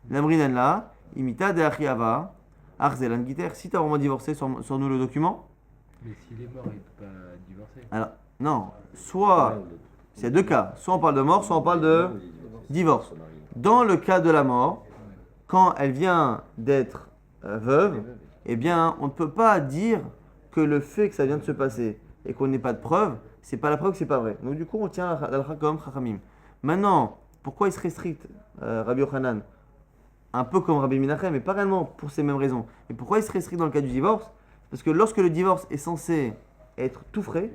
L'amrinan là, imita de achiava, arzelan giter. Si tu as vraiment divorcé, sors-nous le document. Mais s'il est mort, il ne peut pas divorcer. Alors, non, soit, c'est deux cas, soit on parle de mort, soit on parle de divorce. Dans le cas de la mort, quand elle vient d'être veuve, eh bien, on ne peut pas dire que le fait que ça vient de se passer et qu'on n'ait pas de preuve, c'est pas la preuve que c'est pas vrai. Donc du coup, on tient l'alcha comme chachamim. Maintenant, pourquoi il serait strict, Rabbi Yochanan, un peu comme Rabbi Menachem, mais pas réellement pour ces mêmes raisons. Et pourquoi il serait strict dans le cas du divorce? Parce que lorsque le divorce est censé être tout frais,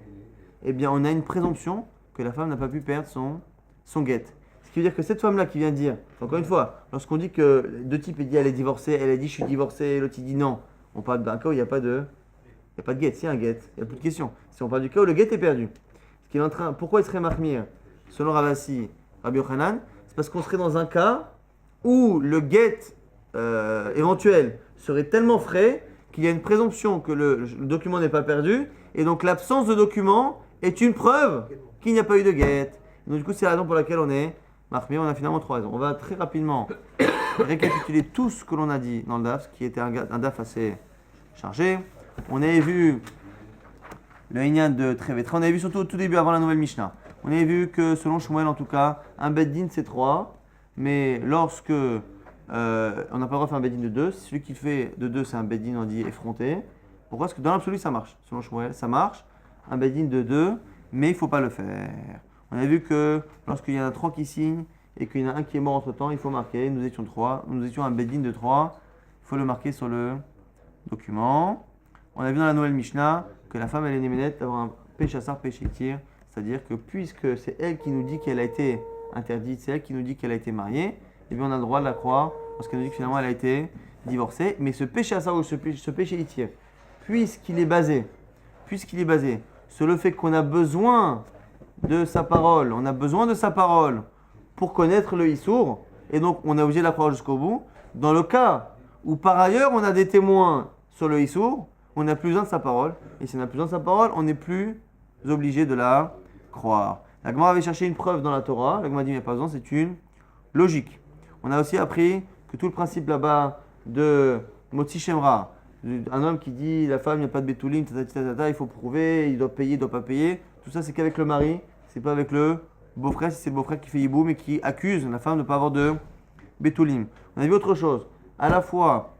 eh bien on a une présomption que la femme n'a pas pu perdre son guet. Ce qui veut dire que cette femme-là qui vient dire, encore une fois, lorsqu'on dit que deux types il dit elle est divorcée, elle a dit je suis divorcée, l'autre il dit non, on parle d'un cas où il n'y a pas de guet. S'il y a un guet, il n'y a plus de question. Si on parle du cas où le guet est perdu, ce qu'il est en train, pourquoi il serait marmire selon Ravasi, Rabbi Yochanan, c'est parce qu'on serait dans un cas où le guet éventuel serait tellement frais qu'il y a une présomption que le document n'est pas perdu, et donc l'absence de document est une preuve qu'il n'y a pas eu de guet. Donc du coup, c'est la raison pour laquelle on est marmire. On a finalement 3 raisons. On va très rapidement récapituler tout ce que l'on a dit dans le DAF, qui était un DAF assez chargé. On avait vu le Inyan de Trevetra. On avait vu surtout au tout début, avant la nouvelle Mishnah. On avait vu que selon Shmuel, en tout cas, un Beddin c'est 3, mais lorsque on n'a pas le droit de faire un Beddin de 2, celui qui fait de 2, c'est un Beddin, on dit effronté. Pourquoi? Parce que dans l'absolu, ça marche. Selon Shmuel, ça marche. Un Beddin de 2, mais il ne faut pas le faire. On a vu que lorsqu'il y en a 3 qui signent et qu'il y en a un qui est mort entre temps, il faut marquer. Nous étions 3, nous étions un Beddin de 3, il faut le marquer sur le document. On a vu dans la nouvelle Mishnah que la femme elle est néménette d'avoir un péchassar péchitir, c'est-à-dire que puisque c'est elle qui nous dit qu'elle a été interdite, c'est elle qui nous dit qu'elle a été mariée, et bien on a le droit de la croire parce qu'elle nous dit que finalement elle a été divorcée. Mais ce péchassar ou ce péchitir, puisqu'il est basé sur le fait qu'on a besoin de sa parole, pour connaître le Issour, et donc on est obligé de la croire jusqu'au bout. Dans le cas où par ailleurs on a des témoins sur le Issour, on n'a plus besoin de sa parole, et si on n'a plus besoin de sa parole, on n'est plus obligé de la croire. La Gemara avait cherché une preuve dans la Torah, la Gemara dit il n'y a pas besoin, c'est une logique. On a aussi appris que tout le principe là-bas de Motzi Shemra, un homme qui dit la femme, il n'y a pas de Betoulim, il faut prouver, il doit payer, il ne doit pas payer, tout ça c'est qu'avec le mari, c'est pas avec le beau-frère, si c'est le beau-frère qui fait Yiboum et qui accuse la femme de ne pas avoir de Betoulim. On a vu autre chose, à la fois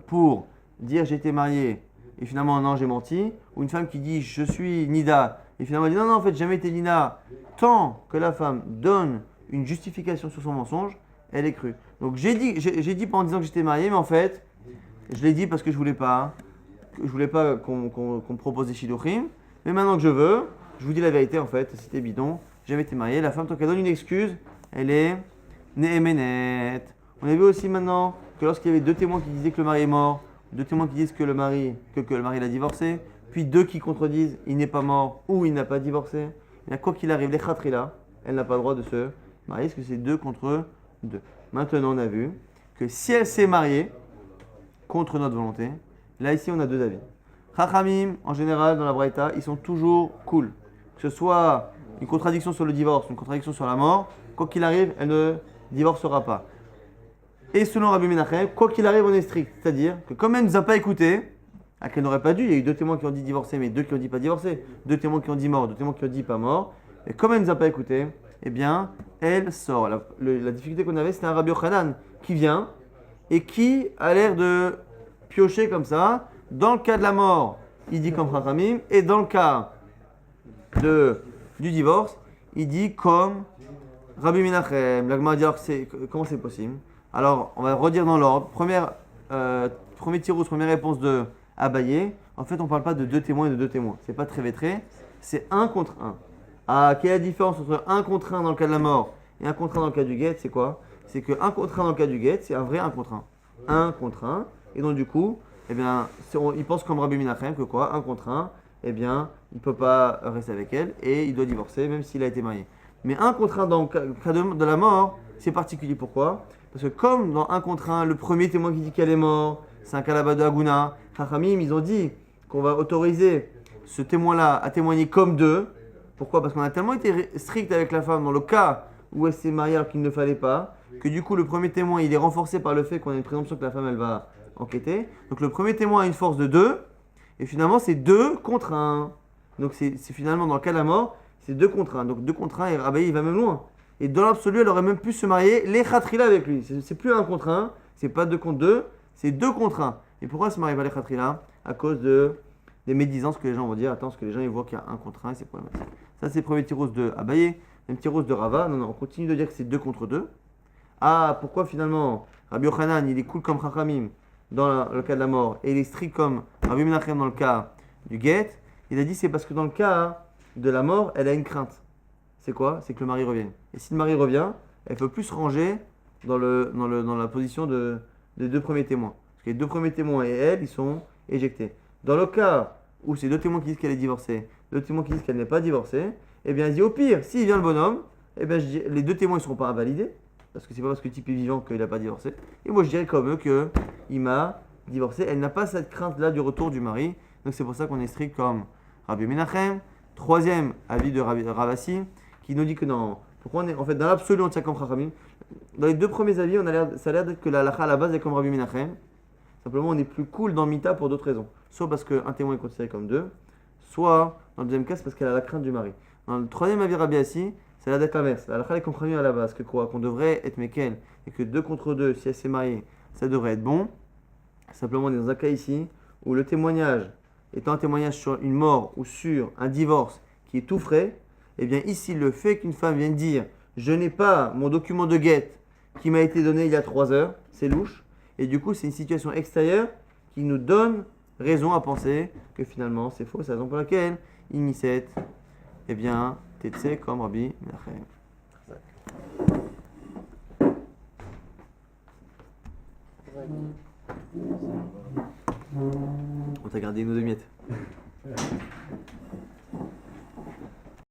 pour dire j'ai été marié et finalement non j'ai menti, ou une femme qui dit je suis Nida et finalement elle dit non en fait j'ai jamais été Nida, tant que la femme donne une justification sur son mensonge, elle est crue. Donc j'ai dit pas en disant que j'étais marié, mais en fait je l'ai dit parce que je voulais pas qu'on me propose des shidduchim, mais maintenant que je veux, je vous dis la vérité en fait, c'était bidon, j'ai jamais été marié. La femme tant qu'elle donne une excuse, elle est néhéménette. On a vu aussi maintenant que lorsqu'il y avait 2 témoins qui disaient que le mari est mort, 2 témoins qui disent que le mari l'a divorcé, puis 2 qui contredisent il n'est pas mort ou il n'a pas divorcé, et quoi qu'il arrive, les khatrila, elle n'a pas le droit de se marier parce que c'est 2 contre 2. Maintenant on a vu que si elle s'est mariée contre notre volonté, là ici on a 2 avis. Chachamim, en général dans la Braïta, ils sont toujours cool. Que ce soit une contradiction sur le divorce, une contradiction sur la mort, quoi qu'il arrive, elle ne divorcera pas. Et selon Rabbi Menachem, quoi qu'il arrive, on est strict. C'est-à-dire que comme elle ne nous a pas écoutés, qu'elle n'aurait pas dû, il y a eu 2 témoins qui ont dit divorcer, mais 2 qui ont dit pas divorcer, 2 témoins qui ont dit mort, 2 témoins qui ont dit pas mort, et comme elle ne nous a pas écoutés, eh bien, elle sort. La difficulté qu'on avait, c'était un Rabbi Yochanan qui vient et qui a l'air de piocher comme ça. Dans le cas de la mort, il dit comme Chachamim, et dans le cas du divorce, il dit comme Rabbi Menachem. La Gemara dit alors comment c'est possible? Alors, on va redire dans l'ordre. Premier tirous, première réponse de Abaye. En fait, on ne parle pas de 2 témoins et de 2 témoins. C'est pas très vétré. C'est 1 contre 1. Ah, quelle est la différence entre 1 contre 1 dans le cas de la mort et 1 contre 1 dans le cas du guet? C'est quoi? C'est que 1 contre 1 dans le cas du guet, c'est un vrai 1 contre 1. 1 contre 1. Et donc, du coup, eh bien, il pense comme Rabbi Menachem que quoi? 1 contre 1, eh bien, il ne peut pas rester avec elle et il doit divorcer même s'il a été marié. Mais 1 contre 1 dans le cas de la mort, c'est particulier. Pourquoi? Parce que comme dans 1 contre 1, le premier témoin qui dit qu'elle est morte, c'est un kalaba de Haguna, Chachamim, ils ont dit qu'on va autoriser ce témoin-là à témoigner comme 2. Pourquoi? Parce qu'on a tellement été strict avec la femme dans le cas où elle s'est mariée alors qu'il ne fallait pas, que du coup le premier témoin il est renforcé par le fait qu'on a une présomption que la femme elle va enquêter. Donc le premier témoin a une force de 2, et finalement c'est 2 contre 1. Donc c'est finalement dans le cas de la mort, c'est 2 contre 1. Donc 2 contre 1 et Rabbi il va même loin. Et dans l'absolu, elle aurait même pu se marier les khatrila avec lui. C'est plus 1 contre 1, c'est pas 2 contre 2, c'est 2 contre 1. Et pourquoi elle se marie pas les khatrila? À cause des médisances que les gens vont dire. Attends, parce que les gens ils voient qu'il y a 1 contre 1 et c'est problématique. Ça c'est le premier tirous de Abaye. Même tirous de Rava. Non, on continue de dire que c'est 2 contre 2. Ah, pourquoi finalement Rabbi Yochanan, il est cool comme Chachamim dans le cas de la mort, et il est strict comme Rabbi Menachem dans le cas du guet, il a dit c'est parce que dans le cas de la mort, elle a une crainte. C'est quoi? C'est que le mari revienne. Et si le mari revient, elle ne peut plus se ranger dans la position des deux premiers témoins. Parce que les deux premiers témoins et elle, ils sont éjectés. Dans le cas où c'est deux témoins qui disent qu'elle est divorcée, deux témoins qui disent qu'elle n'est pas divorcée, eh bien, elle dit au pire, s'il vient le bonhomme, eh bien, les deux témoins ne seront pas invalidés, parce que c'est pas parce que le type est vivant qu'il n'a pas divorcé. Et moi, je dirais comme eux qu'il m'a divorcé. Elle n'a pas cette crainte-là du retour du mari. Donc, c'est pour ça qu'on est strict comme Rabbi Menachem. Troisième avis de Ravasi, qui nous dit que non. Pourquoi on est en fait dans l'absolu, on tient comme Chachamim. Dans les deux premiers avis, ça a l'air d'être que la halakha à la base est comme Rabbi Menachem. Simplement, on est plus cool dans Mita pour d'autres raisons. Soit parce qu'un témoin est considéré comme deux, soit, dans le deuxième cas, c'est parce qu'elle a la crainte du mari. Dans le troisième avis Rabbi Assi, ça a l'air d'être l'inverse. La halakha est comprenue à la base, que quoi? Qu'on devrait être Mekel, et que 2 contre 2, si elle s'est mariée, ça devrait être bon. Simplement, on est dans un cas ici, où le témoignage, étant un témoignage sur une mort ou sur un divorce qui est tout frais, eh bien ici, le fait qu'une femme vienne dire « Je n'ai pas mon document de guet qui m'a été donné il y a 3 heures », c'est louche. Et du coup, c'est une situation extérieure qui nous donne raison à penser que finalement, c'est faux. C'est la raison pour laquelle il n'y s'est, eh bien, Tetsé comme Rabbi Menachem. On t'a gardé nos 2 miettes.